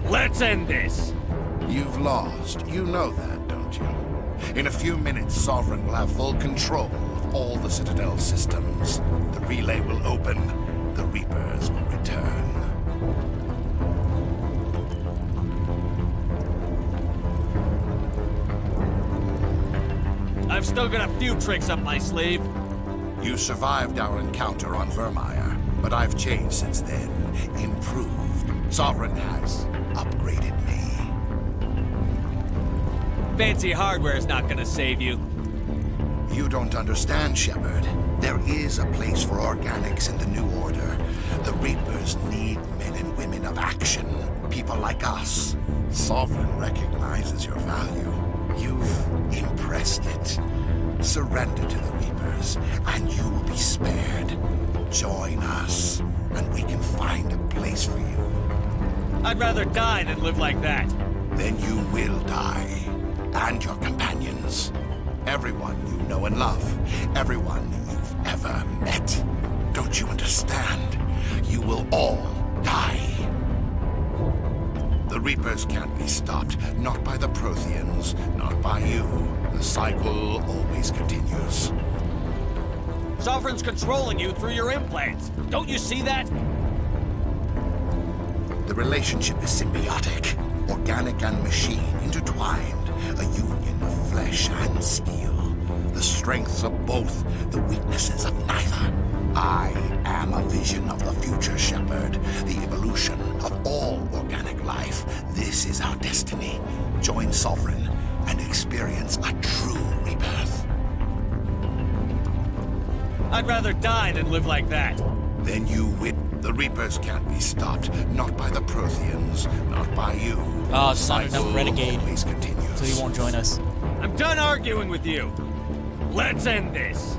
Let's end this! You've lost. You know that, don't you? In a few minutes, Sovereign will have full control of all the Citadel systems. The relay will open. The Reapers will return. I've still got a few tricks up my sleeve. You survived our encounter on Vermeer, but I've changed since then. Improved. Sovereign has upgraded me. Fancy hardware's not gonna save you. You don't understand, Shepard. There is a place for organics in the New Order. The Reapers need men and women of action. People like us. Sovereign recognizes your value. You've impressed it. Surrender to the Reapers, and you will be spared. Join us, and we can find a place for you. I'd rather die than live like that. Then you will die. And your companions. Everyone you know and love. Everyone you've ever met. Don't you understand? You will all die. The Reapers can't be stopped. Not by the Protheans. Not by you. The cycle always continues. Sovereign's controlling you through your implants. Don't you see that? The relationship is symbiotic. Organic and machine intertwined. A union of flesh and steel. The strengths of both, the weaknesses of neither. I am a vision of the future, Shepard. The evolution of all organic life. This is our destiny. Join Sovereign and experience a true rebirth. I'd rather die than live like that. Then you will. The Reapers can't be stopped. Not by the Protheans. Not by you. Oh, it's not enough renegade. Always continues. So he won't join us. I'm done arguing with you. Let's end this.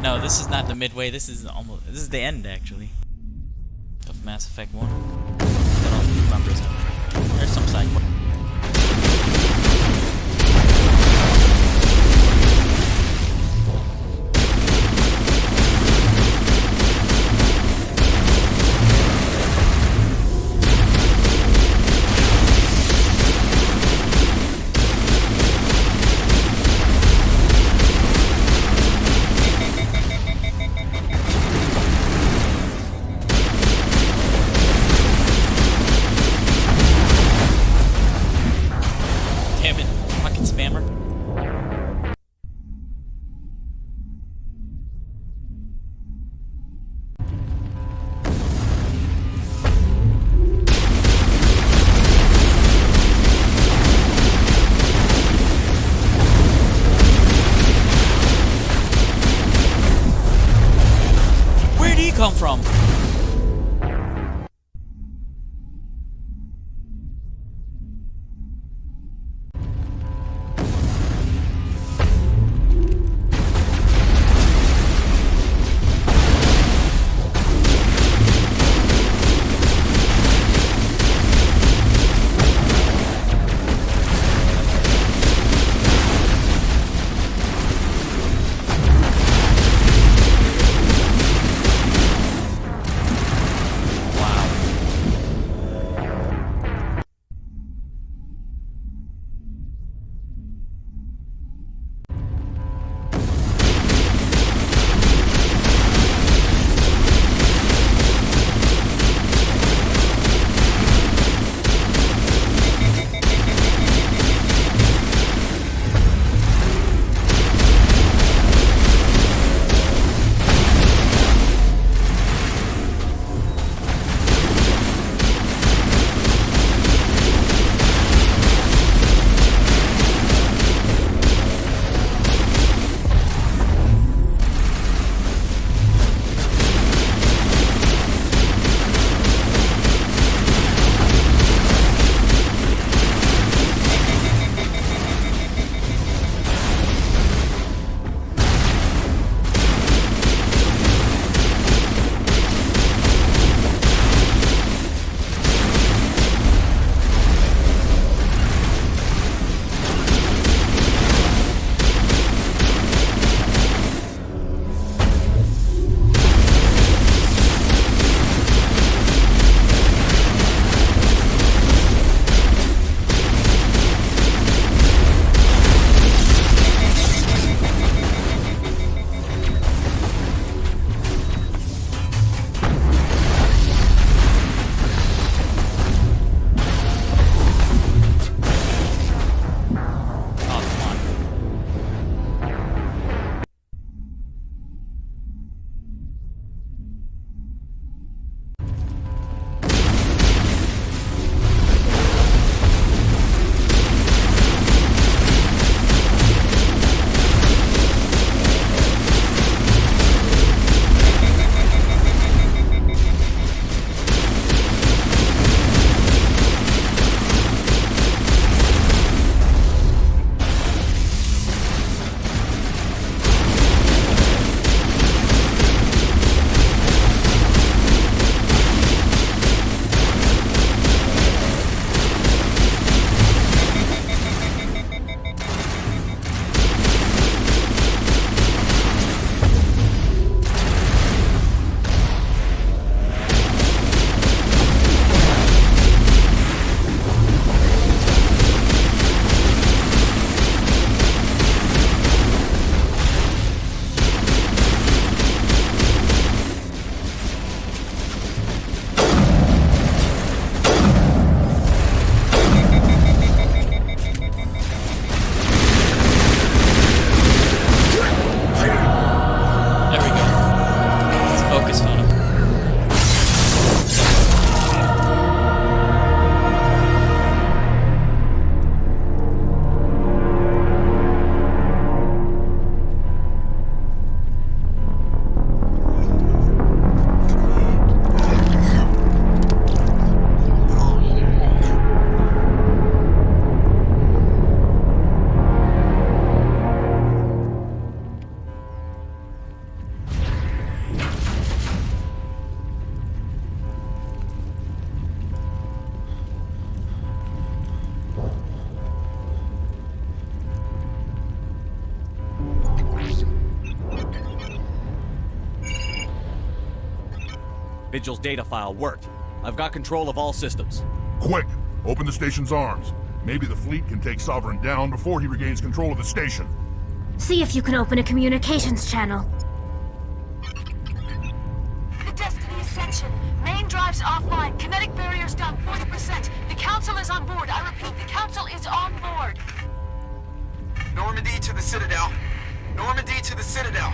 No, this is not the midway. This is the end actually of Mass Effect 1. I don't remember something. There's some side quest. Vigil's data file worked. I've got control of all systems. Quick! Open the station's arms. Maybe the fleet can take Sovereign down before he regains control of the station. See if you can open a communications channel. The Destiny Ascension. Main drives offline. Kinetic barriers down 40%. The Council is on board. I repeat, the Council is on board. Normandy to the Citadel. Normandy to the Citadel.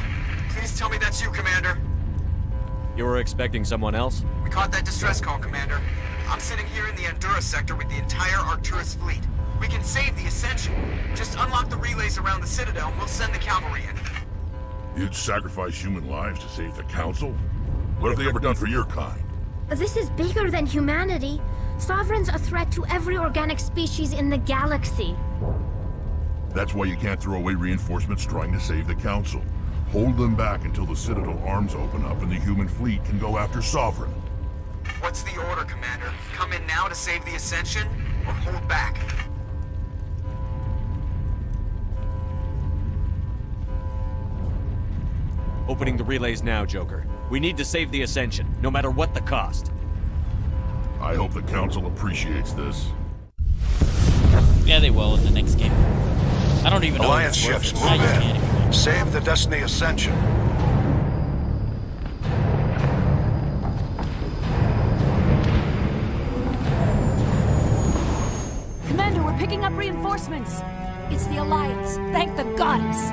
Please tell me that's you, Commander. You were expecting someone else? We caught that distress call, Commander. I'm sitting here in the Endura sector with the entire Arcturus fleet. We can save the Ascension. Just unlock the relays around the Citadel and we'll send the cavalry in. You'd sacrifice human lives to save the Council? What have they ever done for your kind? This is bigger than humanity. Sovereign's a threat to every organic species in the galaxy. That's why you can't throw away reinforcements trying to save the Council. Hold them back until the Citadel arms open up and the human fleet can go after Sovereign. What's the order, Commander? Come in now to save the Ascension, or hold back? Opening the relays now, Joker. We need to save the Ascension, no matter what the cost. I hope the Council appreciates this. Yeah, they will in the next game. I don't even know. Alliance ships, move in. Save the Destiny Ascension. Commander, we're picking up reinforcements. It's the Alliance. Thank the goddess.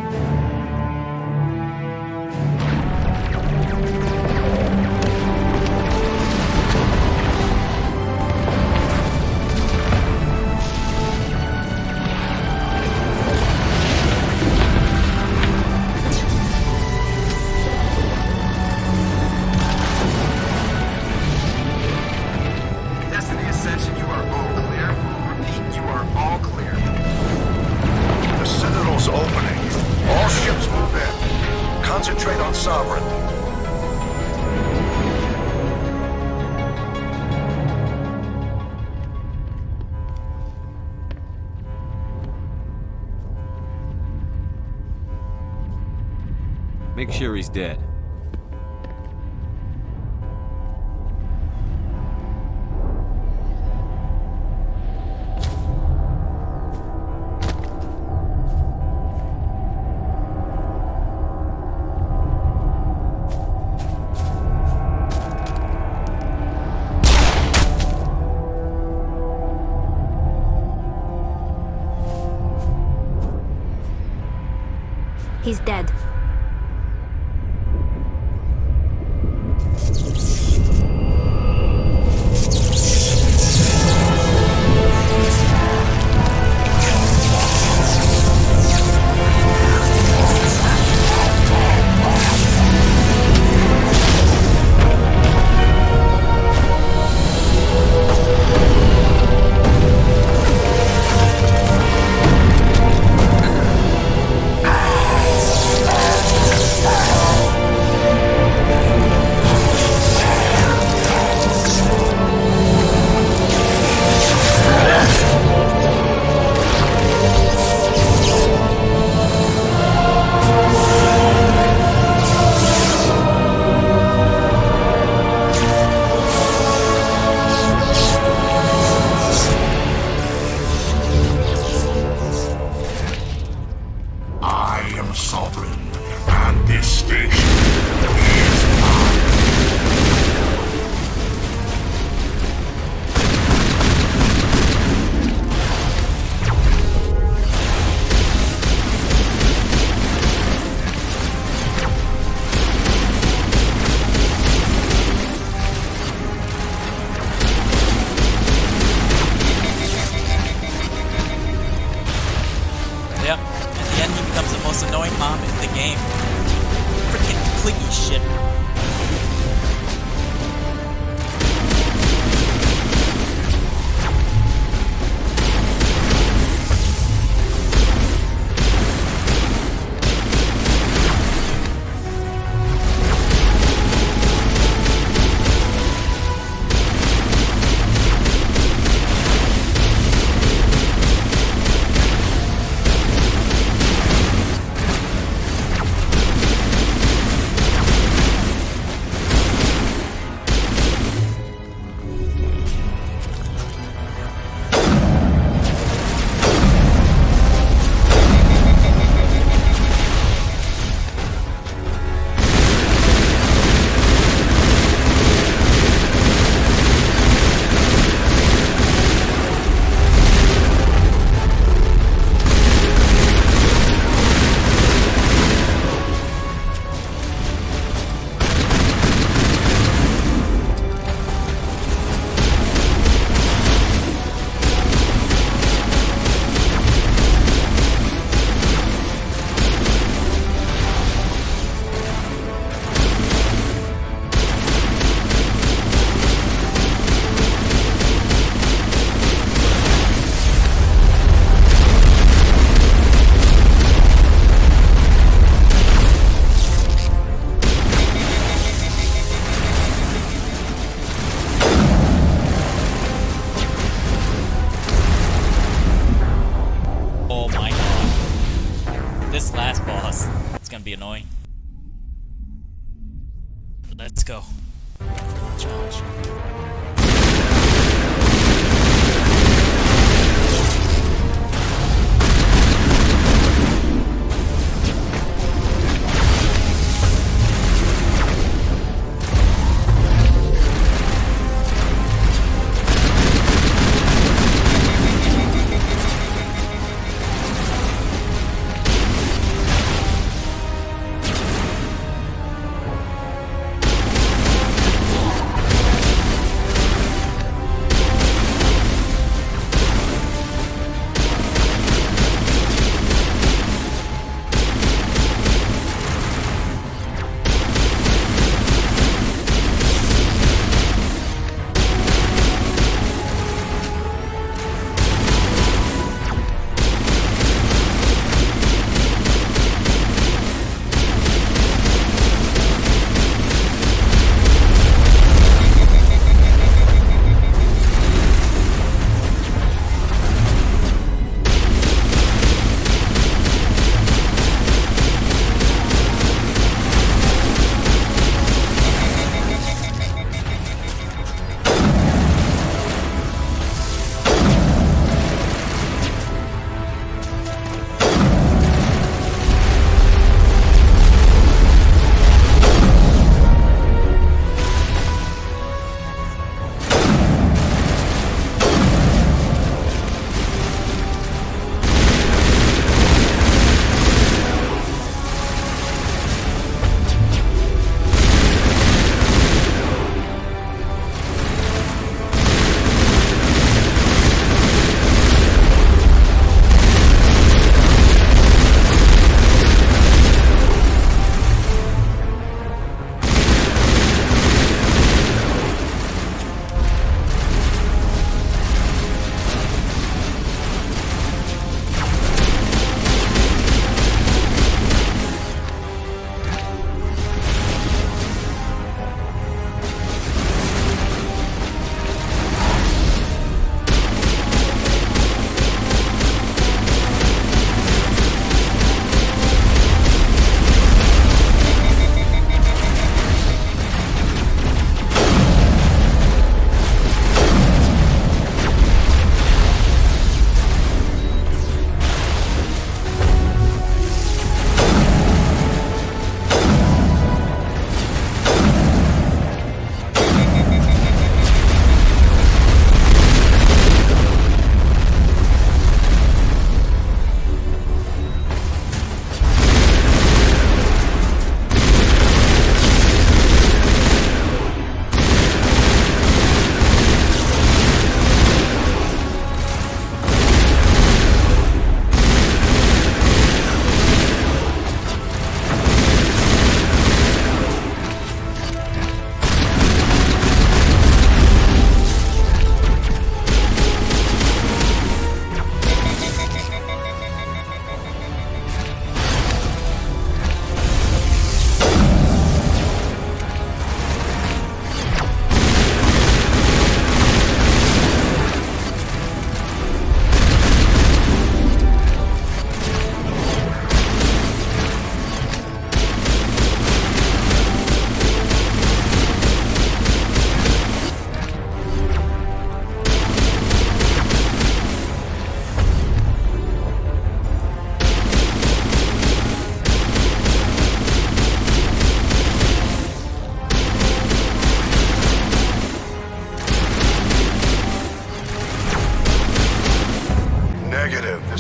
Destiny Ascension, you are all clear. Repeat, you are all clear. The Citadel's opening. All ships move in. Concentrate on Sovereign. Make sure he's dead. He's dead. gonna be annoying. Let's go. Challenge.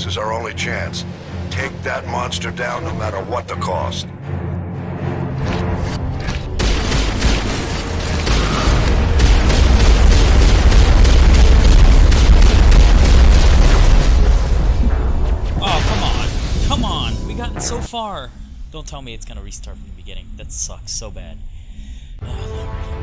is our only chance. Take that monster down no matter what the cost. Oh, come on. Come on. We gotten so far. Don't tell me it's gonna restart from the beginning. That sucks so bad. Oh, Lord.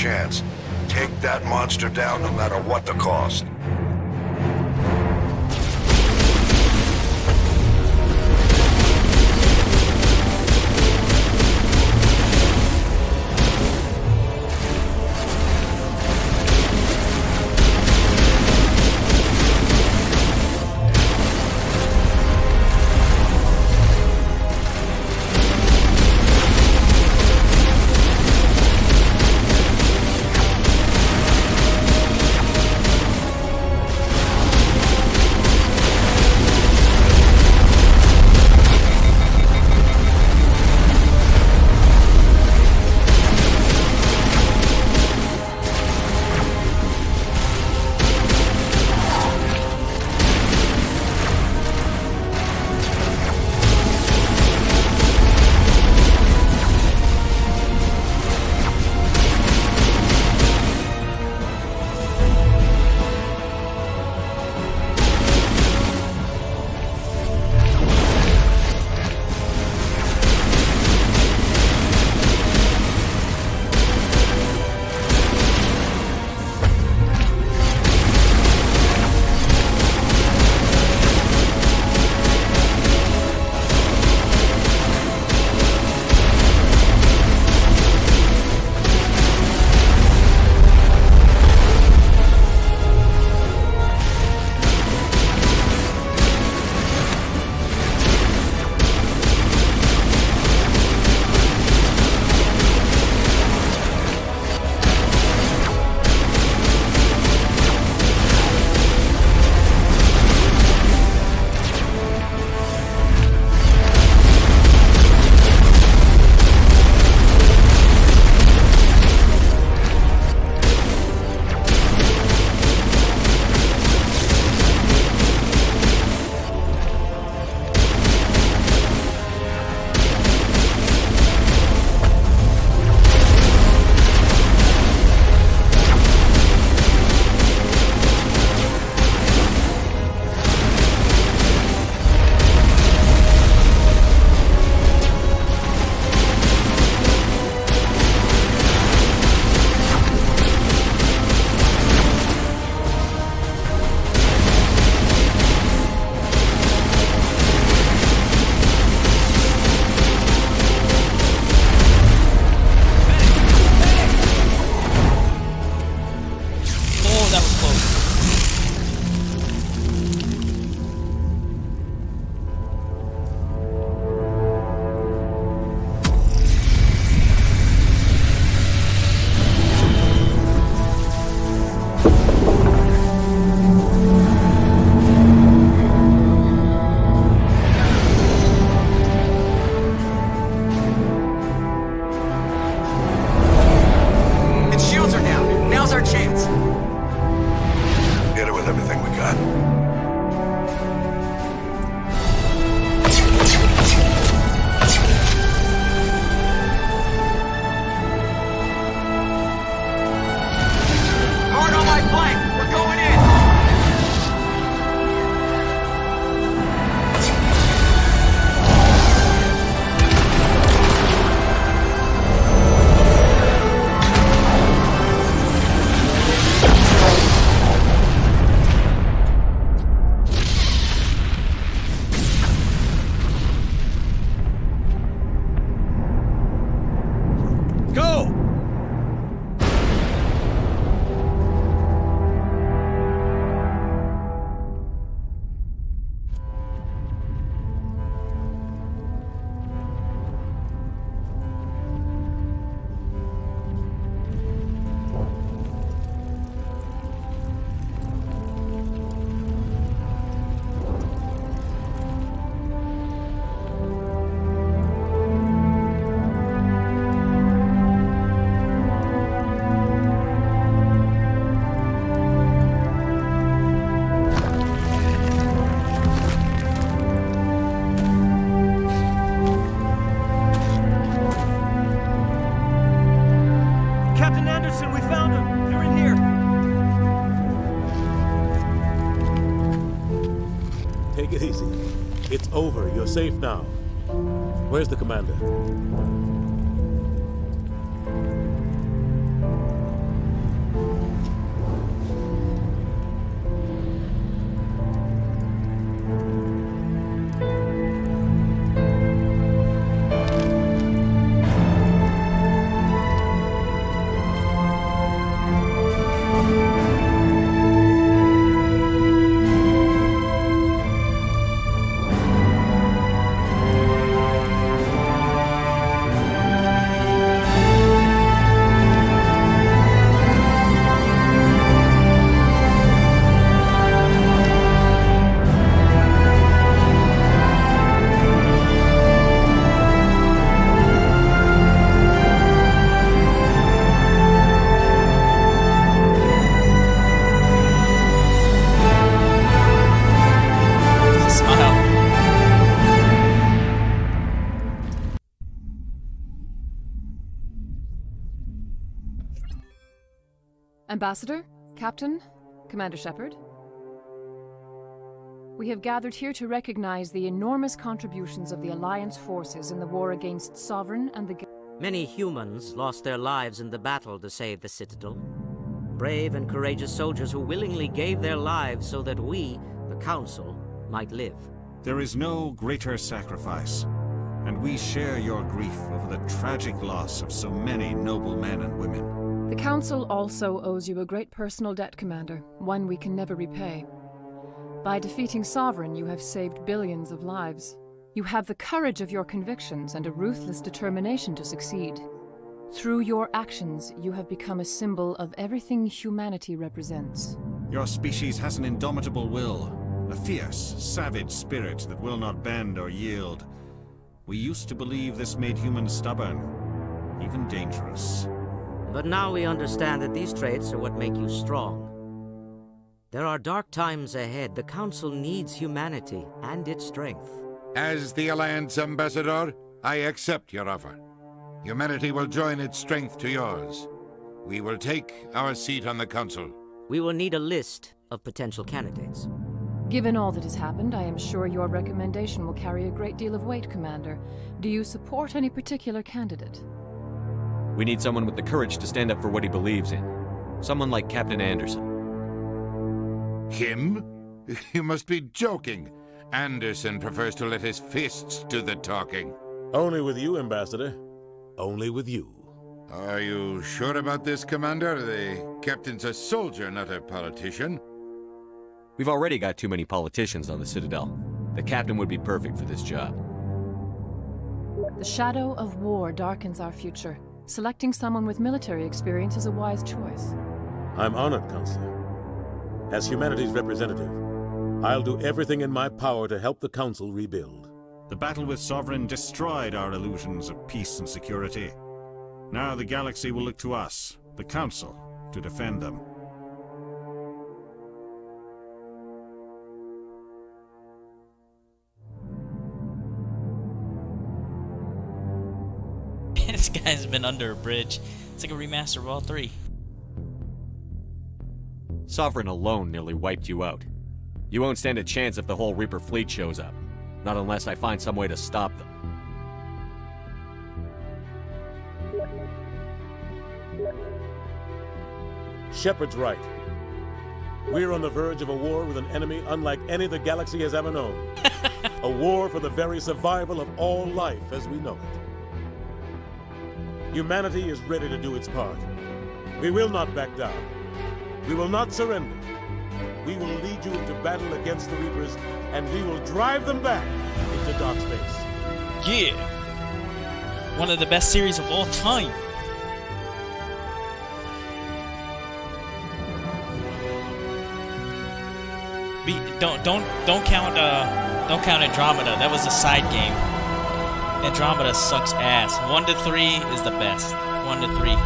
chance. Take that monster down no matter what the cost. It's over. You're safe now. Where's the commander? Ambassador, Captain, Commander Shepard. We have gathered here to recognize the enormous contributions of the Alliance forces in the war against Sovereign and the... Many humans lost their lives in the battle to save the Citadel. Brave and courageous soldiers who willingly gave their lives so that we, the Council, might live. There is no greater sacrifice, and we share your grief over the tragic loss of so many noble men and women. The Council also owes you a great personal debt, Commander, one we can never repay. By defeating Sovereign, you have saved billions of lives. You have the courage of your convictions and a ruthless determination to succeed. Through your actions, you have become a symbol of everything humanity represents. Your species has an indomitable will, a fierce, savage spirit that will not bend or yield. We used to believe this made humans stubborn, even dangerous. But now we understand that these traits are what make you strong. There are dark times ahead. The Council needs humanity and its strength. As the Alliance Ambassador, I accept your offer. Humanity will join its strength to yours. We will take our seat on the Council. We will need a list of potential candidates. Given all that has happened, I am sure your recommendation will carry a great deal of weight, Commander. Do you support any particular candidate? We need someone with the courage to stand up for what he believes in. Someone like Captain Anderson. Him? You must be joking. Anderson prefers to let his fists do the talking. Only with you, Ambassador. Only with you. Are you sure about this, Commander? The captain's a soldier, not a politician. We've already got too many politicians on the Citadel. The captain would be perfect for this job. The shadow of war darkens our future. Selecting someone with military experience is a wise choice. I'm honored, Counselor. As humanity's representative, I'll do everything in my power to help the Council rebuild. The battle with Sovereign destroyed our illusions of peace and security. Now the galaxy will look to us, the Council, to defend them. This guy's been under a bridge. It's like a remaster of all three. Sovereign alone nearly wiped you out. You won't stand a chance if the whole Reaper fleet shows up. Not unless I find some way to stop them. Shepard's right. We're on the verge of a war with an enemy unlike any the galaxy has ever known. A war for the very survival of all life as we know it. Humanity is ready to do its part. We will not back down. We will not surrender. We will lead you into battle against the Reapers, and we will drive them back into dark space. Yeah! One of the best series of all time. Don't count Andromeda. That was a side game. Andromeda sucks ass. 1 to 3 is the best. 1 to 3.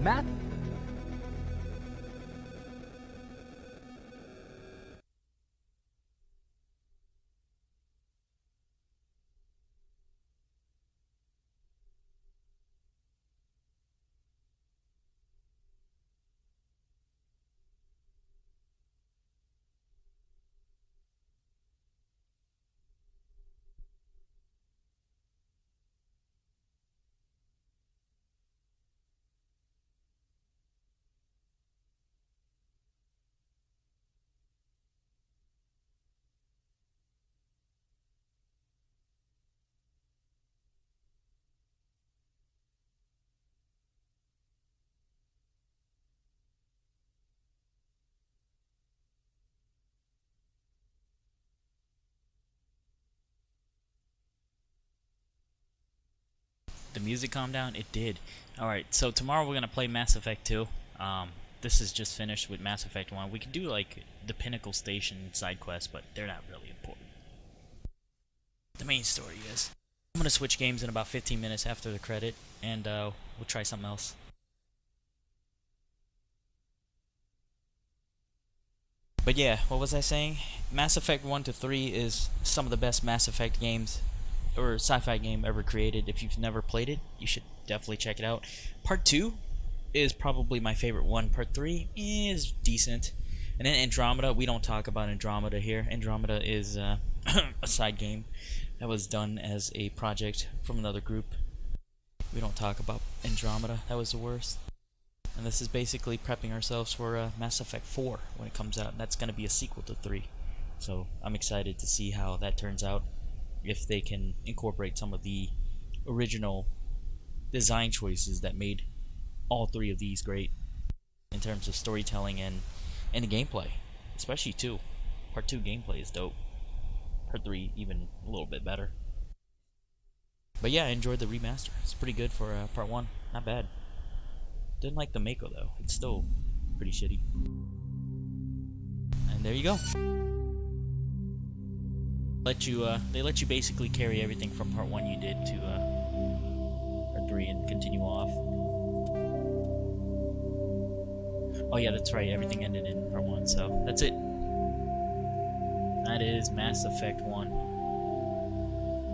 Matt? The music calmed down? It did. Alright, so tomorrow we're going to play Mass Effect 2. This is just finished with Mass Effect 1. We can do, like, the Pinnacle Station side quests, but they're not really important. The main story is. I'm going to switch games in about 15 minutes after the credit, and we'll try something else. But yeah, what was I saying? Mass Effect 1 to 3 is some of the best Mass Effect games or sci-fi game ever created. If you've never played it, you should definitely check it out. Part 2 is probably my favorite one. Part 3 is decent. And then Andromeda, we don't talk about Andromeda here. Andromeda is a side game that was done as a project from another group. We don't talk about Andromeda. That was the worst. And this is basically prepping ourselves for Mass Effect 4 when it comes out. And that's going to be a sequel to 3. So I'm excited to see how that turns out. If they can incorporate some of the original design choices that made all 3 of these great in terms of storytelling and the gameplay, especially 2. Part 2 gameplay is dope. Part 3 even a little bit better. But yeah, I enjoyed the remaster. It's pretty good for Part 1. Not bad. Didn't like the Mako though. It's still pretty shitty. And there you go. They let you basically carry everything from Part 1 you did to Part 3 and continue off. Oh yeah, that's right, everything ended in Part 1, so that's it. That is Mass Effect 1.